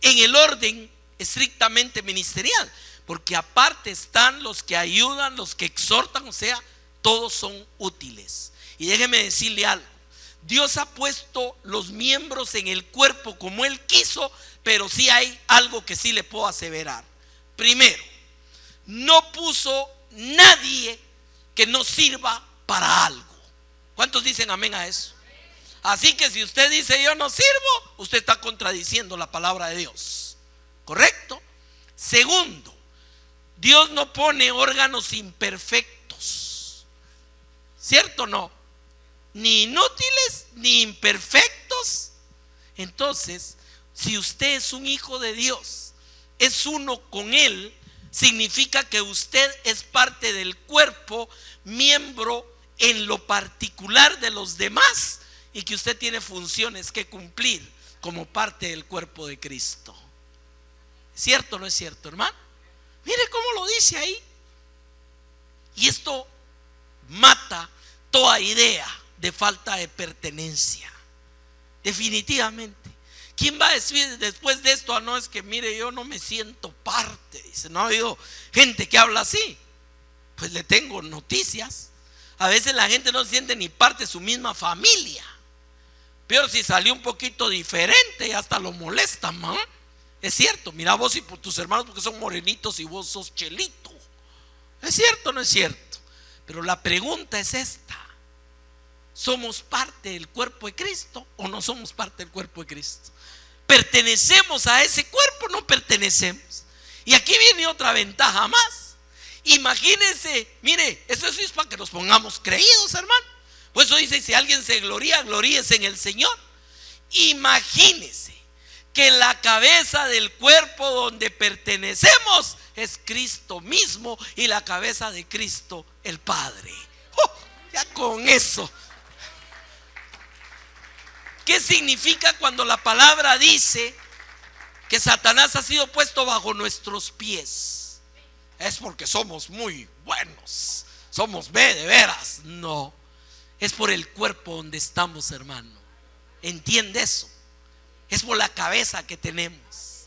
en el orden estrictamente ministerial, porque aparte están los que ayudan, los que exhortan, o sea, todos son útiles. Y déjeme decirle algo: Dios ha puesto los miembros en el cuerpo como Él quiso, pero sí hay algo que sí le puedo aseverar. Primero, no puso nadie que no sirva para algo. ¿Cuántos dicen amén a eso? Así que si usted dice yo no sirvo, usted está contradiciendo la palabra de Dios. ¿Correcto? Segundo, Dios no pone órganos imperfectos. ¿Cierto o no? Ni inútiles ni imperfectos. Entonces, si usted es un hijo de Dios, es uno con Él, significa que usted es parte del cuerpo, miembro en lo particular de los demás, y que usted tiene funciones que cumplir como parte del cuerpo de Cristo. ¿Cierto o no es cierto, hermano? Mire cómo lo dice ahí. Y esto mata toda idea de falta de pertenencia. Definitivamente. ¿Quién va a decir después de esto? No, es que mire, yo no me siento parte. Dice, no ha habido gente que habla así. Pues le tengo noticias. A veces la gente no se siente ni parte de su misma familia. Pero si salió un poquito diferente, hasta lo molesta, ¿no? Es cierto, mira vos y por tus hermanos porque son morenitos y vos sos chelito. ¿Es cierto o no es cierto? Pero la pregunta es esta: ¿somos parte del cuerpo de Cristo o no somos parte del cuerpo de Cristo? ¿Pertenecemos a ese cuerpo o no pertenecemos? Y aquí viene otra ventaja más. Imagínense, mire, eso sí es para que nos pongamos creídos, hermano. Por eso dice: si alguien se gloría, gloríese en el Señor. Imagínense que la cabeza del cuerpo donde pertenecemos es Cristo mismo y la cabeza de Cristo el Padre. Ya con eso. ¿Qué significa cuando la palabra dice que Satanás ha sido puesto bajo nuestros pies? Es porque somos muy buenos, somos de veras. No, es por el cuerpo donde estamos, hermano. ¿Entiende eso? Es por la cabeza que tenemos.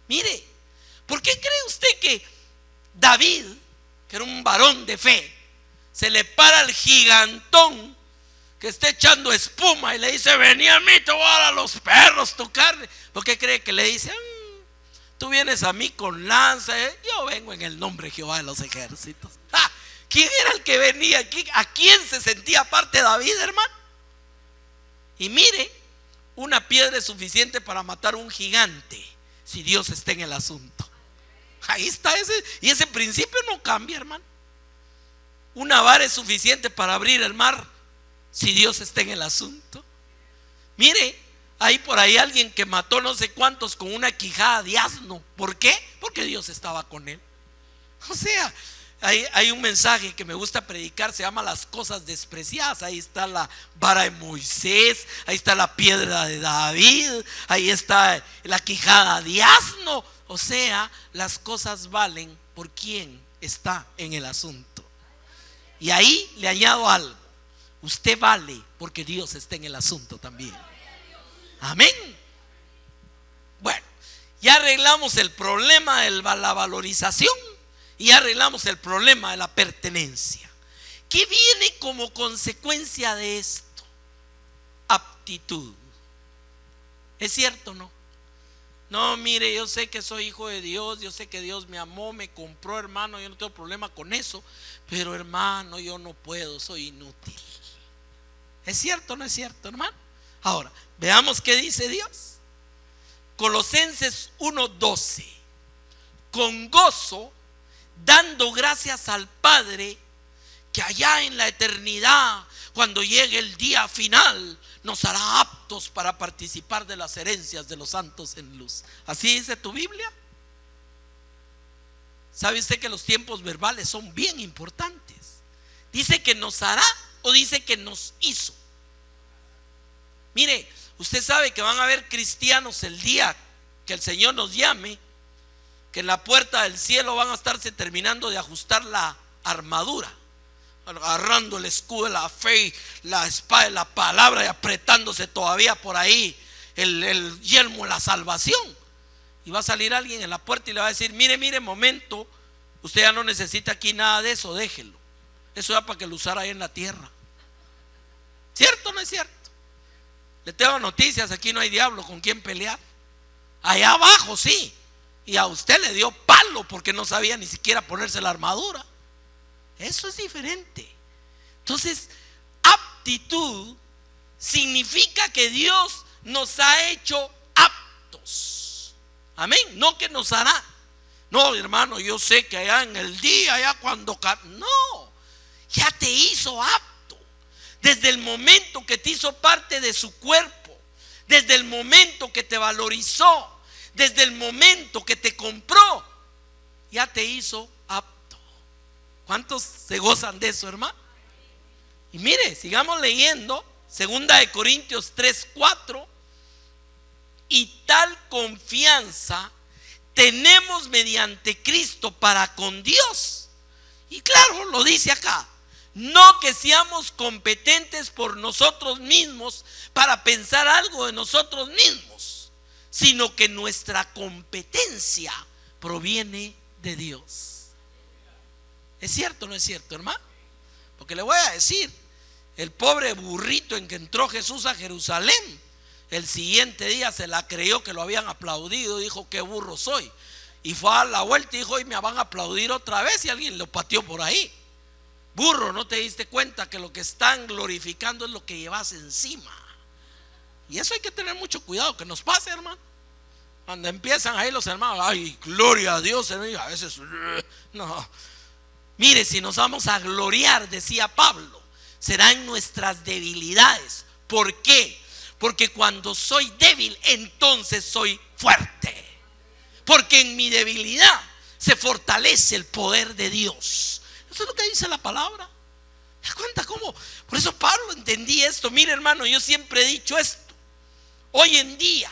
Mire, ¿por qué cree usted que David, que era un varón de fe, se le para al gigantón que está echando espuma y le dice: vení a mí, te voy a dar a los perros tu carne? ¿Por qué cree que le dice: tú vienes a mí con lanza, yo vengo en el nombre de Jehová de los ejércitos? ¿Quién era el que venía aquí? ¿A quién se sentía parte David, hermano? Y mire, una piedra es suficiente para matar un gigante si Dios está en el asunto. Ahí está y ese principio no cambia, hermano. Una vara es suficiente para abrir el mar si Dios está en el asunto. Mire, hay por ahí alguien que mató no sé cuántos con una quijada de asno. ¿Por qué? Porque Dios estaba con él. O sea, hay un mensaje que me gusta predicar, se llama las cosas despreciadas. Ahí está la vara de Moisés, ahí está la piedra de David, ahí está la quijada de asno. O sea, las cosas valen por quien está en el asunto. Y ahí le añado algo: usted vale porque Dios está en el asunto también. Amén. Bueno, ya arreglamos el problema de la valorización y ya arreglamos el problema de la pertenencia. ¿Qué viene como consecuencia de esto? Aptitud. ¿Es cierto o no? No, mire, yo sé que soy hijo de Dios, yo sé que Dios me amó, me compró, hermano, yo no tengo problema con eso, pero hermano, yo no puedo, soy inútil. ¿Es cierto o no es cierto, hermano? Ahora, veamos qué dice Dios. Colosenses 1:12: con gozo, dando gracias al Padre, que allá en la eternidad, cuando llegue el día final, nos hará aptos para participar de las herencias de los santos en luz. ¿Así dice tu Biblia? ¿Sabe usted que los tiempos verbales son bien importantes? ¿Dice que nos hará o dice que nos hizo? Mire, usted sabe que van a haber cristianos el día que el Señor nos llame, que en la puerta del cielo van a estarse terminando de ajustar la armadura, agarrando el escudo de la fe y la espada de la palabra y apretándose todavía por ahí el yelmo de la salvación. Y va a salir alguien en la puerta y le va a decir: mire, momento, usted ya no necesita aquí nada de eso, déjelo. Eso ya para que lo usara ahí en la tierra. ¿Cierto o no es cierto? Le tengo noticias: aquí no hay diablo con quien pelear. Allá abajo sí, y a usted le dio palo porque no sabía ni siquiera ponerse la armadura. Eso es diferente. Entonces, aptitud significa que Dios nos ha hecho aptos. Amén. No que nos hará. No, hermano, yo sé que allá en el día, allá cuando... No, ya te hizo apto. Desde el momento que te hizo parte de su cuerpo, desde el momento que te valorizó, desde el momento que te compró, ya te hizo apto. ¿Cuántos se gozan de eso, hermano? Y mire, sigamos leyendo 2 Corintios 3:4: y tal confianza tenemos mediante Cristo para con Dios. Y claro, lo dice acá: no que seamos competentes por nosotros mismos para pensar algo de nosotros mismos, sino que nuestra competencia proviene de Dios. ¿Es cierto o no es cierto, hermano? Porque le voy a decir, el pobre burrito en que entró Jesús a Jerusalén, el siguiente día se la creyó que lo habían aplaudido, dijo: qué burro soy. Y fue a dar la vuelta y dijo: hoy me van a aplaudir otra vez, y alguien lo pateó por ahí. Burro, ¿no te diste cuenta que lo que están glorificando es lo que llevas encima? Y eso hay que tener mucho cuidado que nos pase, hermano. Cuando empiezan ahí los hermanos: ay, gloria a Dios, hermano. A veces no. Mire, si nos vamos a gloriar, decía Pablo, será en nuestras debilidades. ¿Por qué? Porque cuando soy débil, entonces soy fuerte. Porque en mi debilidad se fortalece el poder de Dios. Eso es lo que dice la palabra. ¿Te das cuenta cómo? Por eso Pablo entendía esto. Mire, hermano, yo siempre he dicho esto. Hoy en día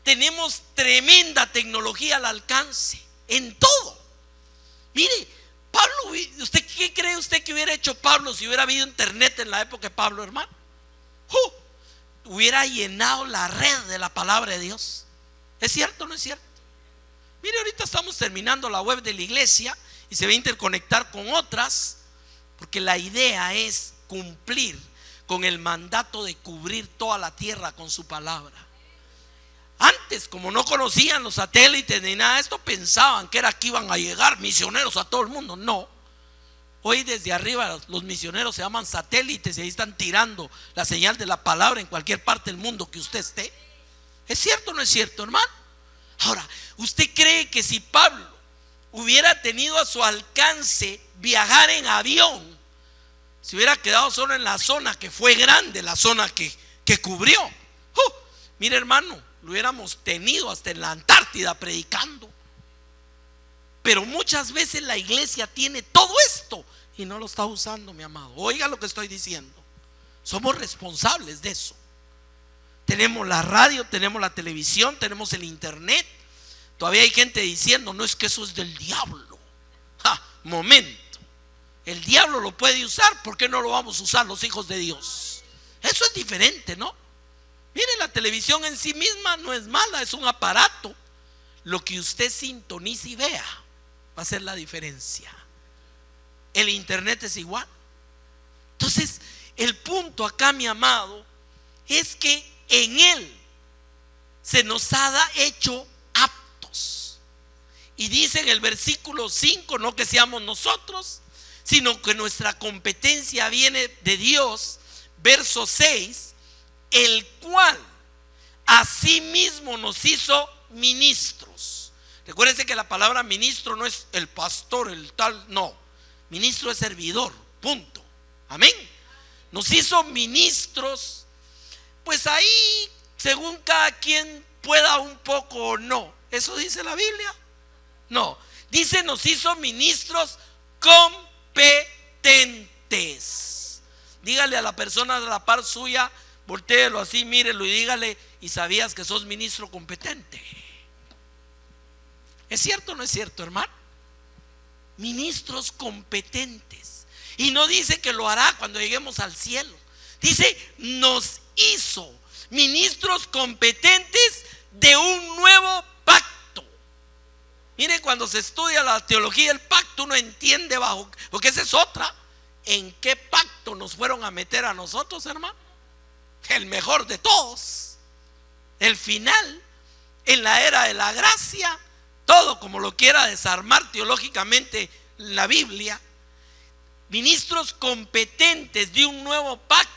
tenemos tremenda tecnología al alcance en todo. Mire, Pablo, ¿usted qué cree usted que hubiera hecho Pablo si hubiera habido internet en la época de Pablo, hermano? Hubiera llenado la red de la palabra de Dios. ¿Es cierto o no es cierto? Mire, ahorita estamos terminando la web de la iglesia y se va a interconectar con otras, porque la idea es cumplir con el mandato de cubrir toda la tierra con su palabra. Antes, como no conocían los satélites ni nada de esto, pensaban que era que iban a llegar misioneros a todo el mundo. No. Hoy desde arriba los misioneros se llaman satélites y ahí están tirando la señal de la palabra en cualquier parte del mundo que usted esté. ¿Es cierto o no es cierto, hermano? Ahora, ¿usted cree que si Pablo hubiera tenido a su alcance viajar en avión, se hubiera quedado solo en la zona que fue grande, la zona que cubrió? Mire, hermano, lo hubiéramos tenido hasta en la Antártida predicando. Pero muchas veces la iglesia tiene todo esto y no lo está usando, mi amado. Oiga lo que estoy diciendo. Somos responsables de eso. Tenemos la radio, tenemos la televisión, tenemos el internet. Todavía hay gente diciendo, no, es que eso es del diablo. Momento. El diablo lo puede usar, ¿por qué no lo vamos a usar los hijos de Dios? Eso es diferente, ¿no? Mire, la televisión en sí misma no es mala, es un aparato. Lo que usted sintonice y vea va a ser la diferencia. El internet es igual. Entonces, el punto acá, mi amado, es que en él se nos ha hecho aptos. Y dice en el versículo 5, no que seamos nosotros, sino que nuestra competencia viene de Dios. Verso 6, el cual asimismo nos hizo ministros. Recuérdense que la palabra ministro no es el pastor, el tal, no. Ministro es servidor, punto. Amén. Nos hizo ministros, pues ahí según cada quien pueda un poco o no. ¿Eso dice la Biblia? No, dice nos hizo ministros competentes. Dígale a la persona de la par suya, voltéelo así, mírelo y dígale, ¿y sabías que sos ministro competente? ¿Es cierto o no es cierto, hermano? Ministros competentes. Y no dice que lo hará cuando lleguemos al cielo. Dice, nos hizo ministros competentes de un nuevo pacto. Mire, cuando se estudia la teología del pacto, uno entiende bajo, porque esa es otra. ¿En qué pacto nos fueron a meter a nosotros, hermano? El mejor de todos, el final, en la era de la gracia. Todo como lo quiera desarmar teológicamente la Biblia. Ministros competentes de un nuevo pacto.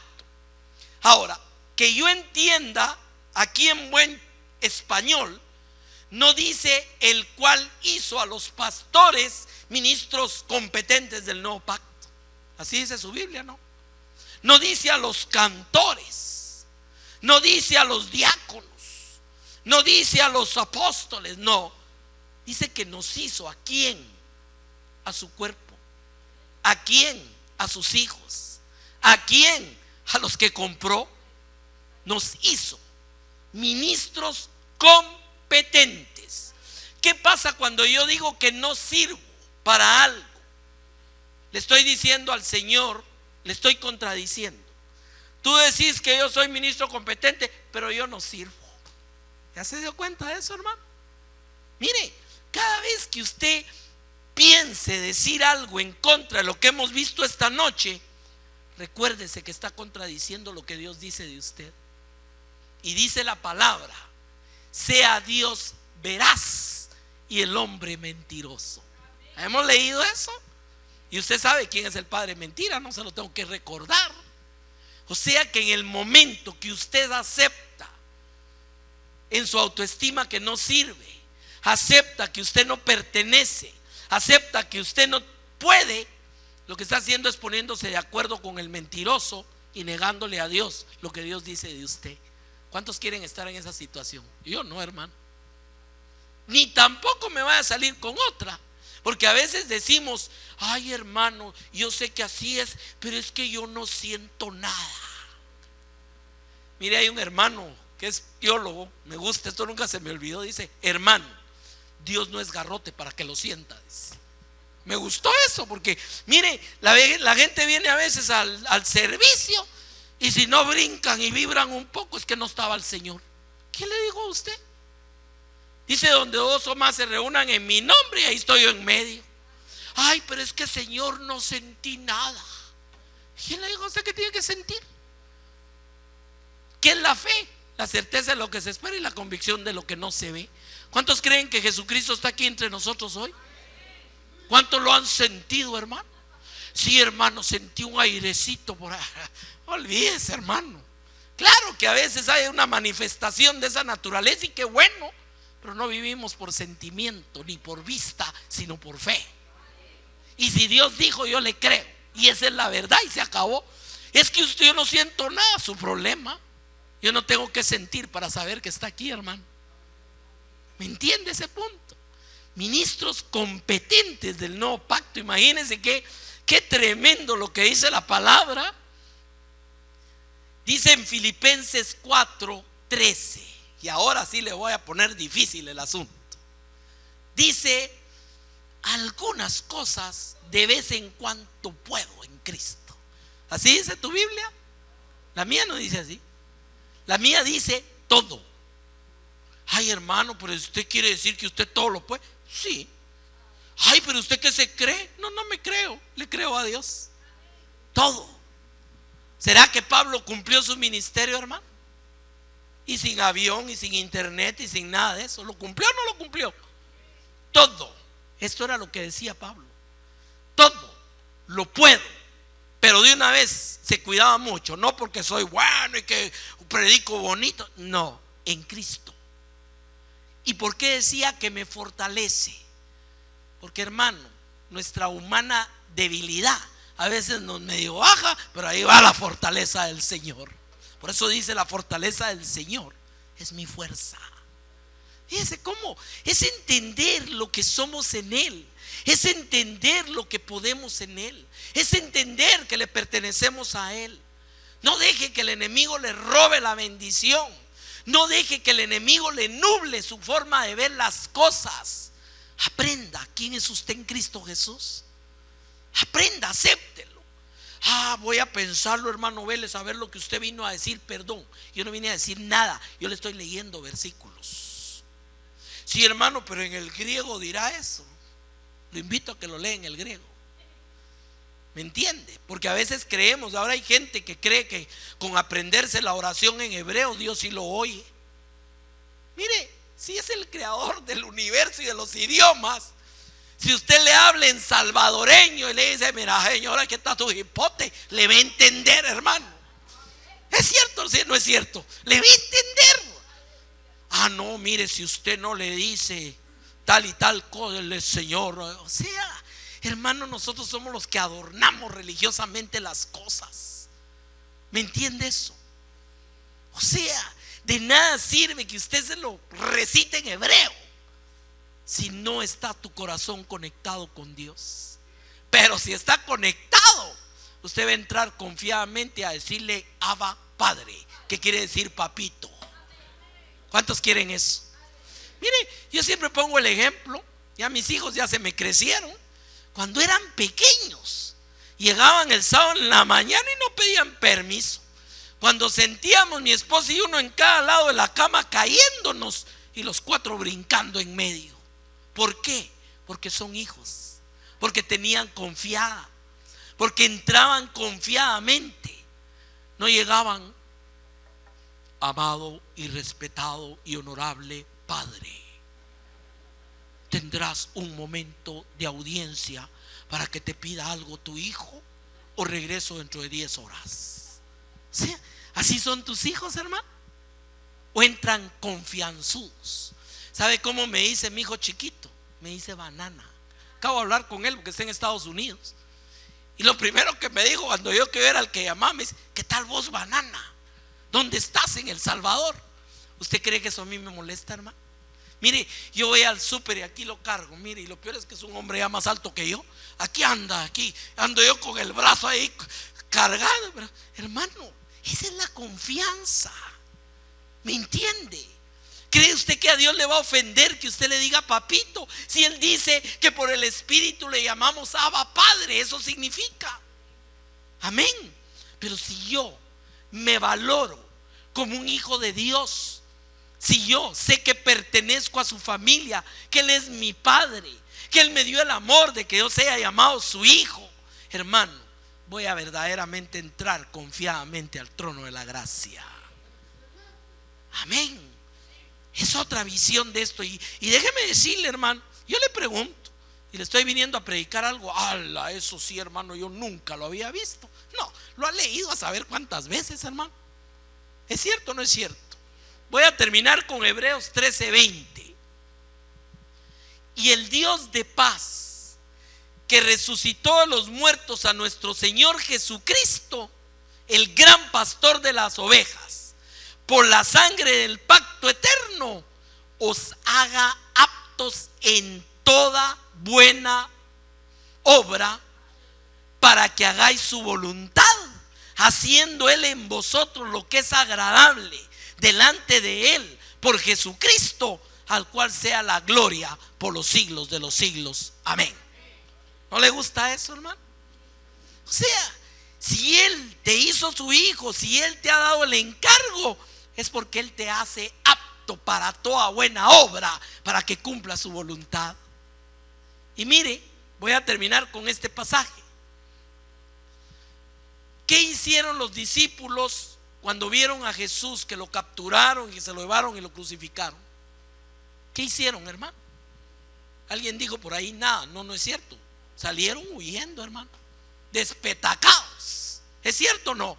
Ahora, que yo entienda, aquí en buen español, no dice el cual hizo a los pastores ministros competentes del nuevo pacto. Así dice su Biblia, ¿no? No dice a los cantores, no dice a los diáconos, no dice a los apóstoles, no. Dice que nos hizo, ¿a quién? A su cuerpo. ¿A quién? A sus hijos. ¿A quién? A los que compró. Nos hizo ministros competentes. ¿Qué pasa cuando yo digo que no sirvo para algo? Le estoy diciendo al Señor, le estoy contradiciendo. Tú decís que yo soy ministro competente, pero yo no sirvo. ¿Ya se dio cuenta de eso, hermano? Mire, cada vez que usted piense decir algo en contra de lo que hemos visto esta noche, recuérdese que está contradiciendo lo que Dios dice de usted. Y dice la palabra, sea Dios veraz y el hombre mentiroso. ¿Hemos leído eso? Y usted sabe quién es el padre mentira, no se lo tengo que recordar. O sea que en el momento que usted acepta en su autoestima que no sirve, acepta que usted no pertenece, acepta que usted no puede, lo que está haciendo es poniéndose de acuerdo con el mentiroso y negándole a Dios lo que Dios dice de usted. ¿Cuántos quieren estar en esa situación? Yo no, hermano. ni tampoco me vaya a salir con otra. Porque a veces decimos: ay, hermano, yo sé que así es, pero es que yo no siento nada. Mire, hay un hermano que es teólogo, me gusta, esto nunca se me olvidó. Dice: hermano, Dios no es garrote para que lo sienta, dice. Me gustó eso, porque mire, la gente viene a veces al servicio, y si no brincan y vibran un poco, es que no estaba el Señor. ¿Qué le digo a usted? Dice: donde dos o más se reúnan en mi nombre, y ahí estoy yo en medio. Ay, pero es que, Señor, no sentí nada. ¿Quién le dijo a usted que tiene que sentir? ¿Qué es la fe? La certeza de lo que se espera y la convicción de lo que no se ve. ¿Cuántos creen que Jesucristo está aquí entre nosotros hoy? ¿Cuántos lo han sentido, hermano? Sí, hermano, sentí un airecito por ahí. Olvídese, hermano. Claro que a veces hay una manifestación de esa naturaleza, y qué bueno, pero no vivimos por sentimiento ni por vista, sino por fe. Y si Dios dijo, yo le creo, y esa es la verdad, y se acabó. Es que yo no siento nada, su problema. Yo no tengo que sentir para saber que está aquí, hermano. ¿Me entiende ese punto? Ministros competentes del nuevo pacto. Imagínense qué tremendo lo que dice la palabra. Dice en Filipenses 4:13, y ahora sí le voy a poner difícil el asunto. Dice: algunas cosas de vez en cuando puedo en Cristo. ¿Así dice tu Biblia? La mía no dice así. La mía dice todo. Ay, hermano, pero usted quiere decir que usted todo lo puede. Sí. Ay, pero usted ¿qué se cree? No me creo, le creo a Dios. Todo. ¿Será que Pablo cumplió su ministerio, hermano? Y sin avión, y sin internet, y sin nada de eso. ¿Lo cumplió o no lo cumplió? Todo. Esto era lo que decía Pablo. Todo lo puedo. Pero de una vez se cuidaba mucho. No porque soy bueno y que predico bonito. No, en Cristo. ¿Y por qué decía que me fortalece? Porque, hermano, nuestra humana debilidad a veces nos medio baja, pero ahí va la fortaleza del Señor. Por eso dice: la fortaleza del Señor es mi fuerza. Fíjese cómo es entender lo que somos en Él, es entender lo que podemos en Él, es entender que le pertenecemos a Él. No deje que el enemigo le robe la bendición. No deje que el enemigo le nuble su forma de ver las cosas. Aprenda quién es usted en Cristo Jesús. Aprenda, acéptelo. Voy a pensarlo, hermano Vélez, a ver lo que usted vino a decir. Perdón, yo no vine a decir nada, yo le estoy leyendo versículos. Sí, hermano, pero en el griego dirá eso. Lo invito a que lo lea en el griego. ¿Me entiende? Porque a veces creemos, ahora hay gente que cree que con aprenderse la oración en hebreo Dios sí lo oye. Mire, si es el creador del universo y de los idiomas, si usted le habla en salvadoreño y le dice: mira, señora, aquí está tu hipote, le va a entender, hermano. ¿Es cierto o no es cierto? Le va a entender. No, mire, si usted no le dice tal y tal cosa, el Señor, o sea, hermano, nosotros somos los que adornamos religiosamente las cosas. ¿Me entiende eso? O sea, de nada sirve que usted se lo recite en hebreo si no está tu corazón conectado con Dios. Pero si está conectado, usted va a entrar confiadamente a decirle: Abba, Padre, que quiere decir papito. ¿Cuántos quieren eso? Mire, yo siempre pongo el ejemplo. Ya mis hijos ya se me crecieron. Cuando eran pequeños, llegaban el sábado en la mañana y no pedían permiso. Cuando sentíamos mi esposa y uno en cada lado de la cama cayéndonos y los cuatro brincando en medio. ¿Por qué? Porque son hijos, porque tenían confiada, porque entraban confiadamente. No llegaban: amado y respetado y honorable Padre, ¿tendrás un momento de audiencia para que te pida algo tu hijo, o regreso dentro de 10 horas? ¿Sí? ¿Así son tus hijos, hermano? ¿O entran confianzudos? ¿Sabe cómo me dice mi hijo chiquito? Me dice banana. Acabo de hablar con él porque está en Estados Unidos. Y lo primero que me dijo cuando yo que era el que llamaba, me dice: ¿qué tal vos, banana? ¿Dónde estás? En El Salvador. ¿Usted cree que eso a mí me molesta, hermano? Mire, yo voy al súper y aquí lo cargo. Mire, y lo peor es que es un hombre ya más alto que yo. Aquí ando yo con el brazo ahí cargado. Pero, hermano, esa es la confianza. ¿Me entiende? ¿Cree usted que a Dios le va a ofender que usted le diga papito? Si Él dice que por el Espíritu le llamamos Abba Padre, eso significa. Amén. Pero si yo me valoro como un hijo de Dios, si yo sé que pertenezco a su familia, que Él es mi Padre, que Él me dio el amor de que yo sea llamado su hijo, hermano, voy a verdaderamente entrar confiadamente al trono de la gracia. Amén. Es otra visión de esto. Y déjeme decirle, hermano, yo le pregunto, y le estoy viniendo a predicar algo. ¡Hala! Eso sí, hermano, yo nunca lo había visto. No, lo ha leído a saber cuántas veces, hermano. ¿Es cierto o no es cierto? Voy a terminar con Hebreos 13:20. Y el Dios de paz, que resucitó a los muertos a nuestro Señor Jesucristo, el gran pastor de las ovejas, por la sangre del pacto eterno, os haga aptos en toda buena obra, para que hagáis su voluntad, haciendo Él en vosotros lo que es agradable delante de Él, por Jesucristo, al cual sea la gloria por los siglos de los siglos. Amén. ¿No le gusta eso, hermano? O sea, si Él te hizo su hijo, si Él te ha dado el encargo, es porque Él te hace apto para toda buena obra, para que cumpla su voluntad. Y mire, voy a terminar con este pasaje. ¿Qué hicieron los discípulos cuando vieron a Jesús, que lo capturaron y se lo llevaron y lo crucificaron? ¿Qué hicieron, hermano? Alguien dijo por ahí, nada. No es cierto. Salieron huyendo, hermano, despetacados. ¿Es cierto o no?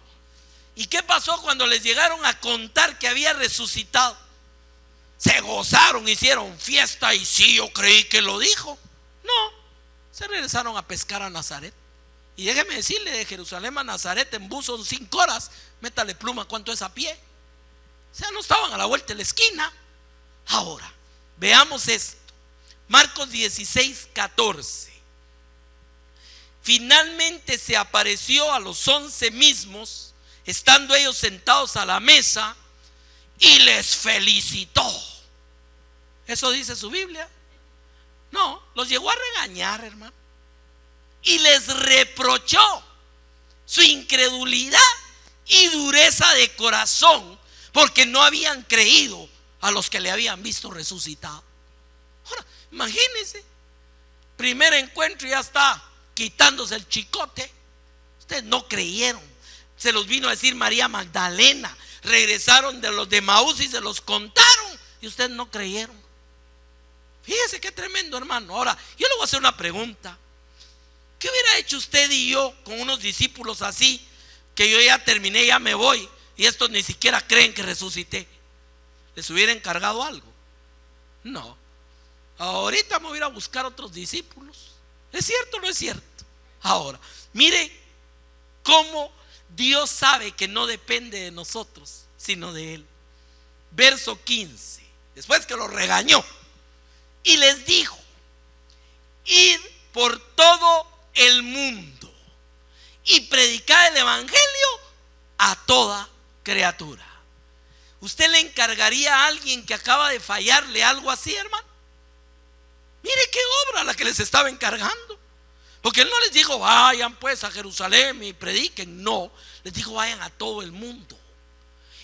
¿Y qué pasó cuando les llegaron a contar que había resucitado? Se gozaron, hicieron fiesta. Y sí, yo creí que lo dijo. No, se regresaron a pescar a Nazaret. Y déjeme decirle, de Jerusalén a Nazaret en bus son 5 horas. Métale pluma, ¿cuánto es a pie? O sea, no estaban a la vuelta de la esquina. Ahora, veamos esto. Marcos 16:14. Finalmente se apareció a los 11 mismos, estando ellos sentados a la mesa, y les felicitó. ¿Eso dice su Biblia? No, los llegó a regañar, hermano, y les reprochó su incredulidad y dureza de corazón, porque no habían creído a los que le habían visto resucitado. Ahora, imagínense, primer encuentro y ya está quitándose el chicote. Ustedes no creyeron. Se los vino a decir María Magdalena. Regresaron de los de Maús y se los contaron, y ustedes no creyeron. Fíjese qué tremendo, hermano. Ahora, yo le voy a hacer una pregunta. ¿Qué hubiera hecho usted y yo con unos discípulos así, que yo ya terminé, ya me voy, y estos ni siquiera creen que resucité? ¿Les hubiera encargado algo? No. Ahorita me voy a ir a buscar otros discípulos. ¿Es cierto o no es cierto? Ahora, mire cómo Dios sabe que no depende de nosotros, sino de Él. Verso 15. Después que lo regañó, y les dijo: id por todo el mundo y predicad el evangelio a toda criatura. ¿Usted le encargaría a alguien que acaba de fallarle algo así, hermano? Mire qué obra la que les estaba encargando. Porque Él no les dijo: vayan pues a Jerusalén y prediquen. No, les dijo: vayan a todo el mundo.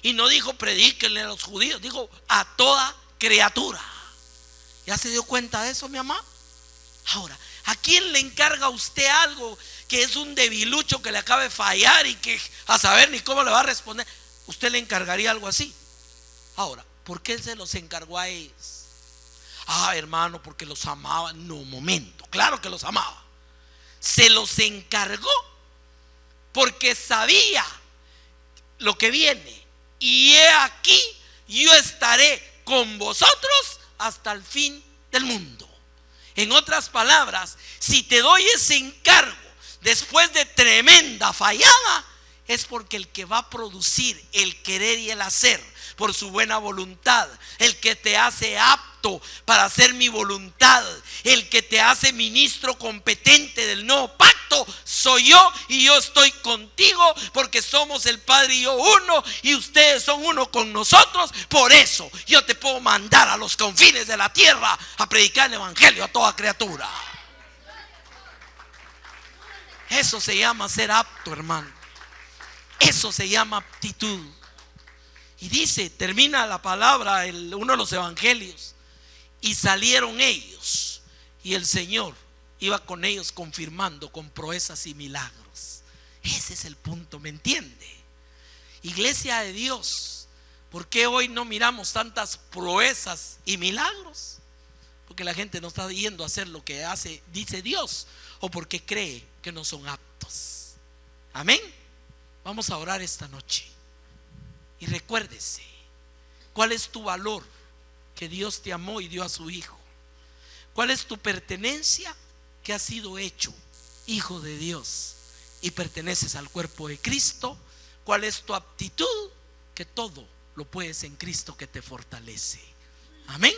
Y no dijo: predíquenle a los judíos, dijo: a toda criatura. ¿Ya se dio cuenta de eso, mi mamá? Ahora, ¿a quién le encarga usted algo que es un debilucho que le acaba de fallar y que a saber ni cómo le va a responder? ¿Usted le encargaría algo así? Ahora, ¿por qué se los encargó a ellos? Hermano, porque los amaba. No, momento, claro que los amaba. Se los encargó porque sabía lo que viene. Y he aquí, yo estaré con vosotros hasta el fin del mundo. En otras palabras, si te doy ese encargo después de tremenda fallada, es porque el que va a producir el querer y el hacer por su buena voluntad, el que te hace apto para hacer mi voluntad, el que te hace ministro competente del nuevo pacto, soy yo, y yo estoy contigo porque somos el Padre y yo uno, y ustedes son uno con nosotros. Por eso yo te puedo mandar a los confines de la tierra a predicar el evangelio a toda criatura. Eso se llama ser apto, hermano. Eso se llama aptitud. Y dice, termina la palabra, uno de los evangelios: y salieron ellos, y el Señor iba con ellos confirmando con proezas y milagros. Ese es el punto, ¿me entiende? Iglesia de Dios, ¿por qué hoy no miramos tantas proezas y milagros? Porque la gente no está yendo a hacer lo que hace, dice Dios, o porque cree que no son aptos. Amén. Vamos a orar esta noche. Y recuérdese, ¿cuál es tu valor? Que Dios te amó y dio a su Hijo. ¿Cuál es tu pertenencia? Que has sido hecho hijo de Dios y perteneces al cuerpo de Cristo. ¿Cuál es tu aptitud? Que todo lo puedes en Cristo que te fortalece. Amén.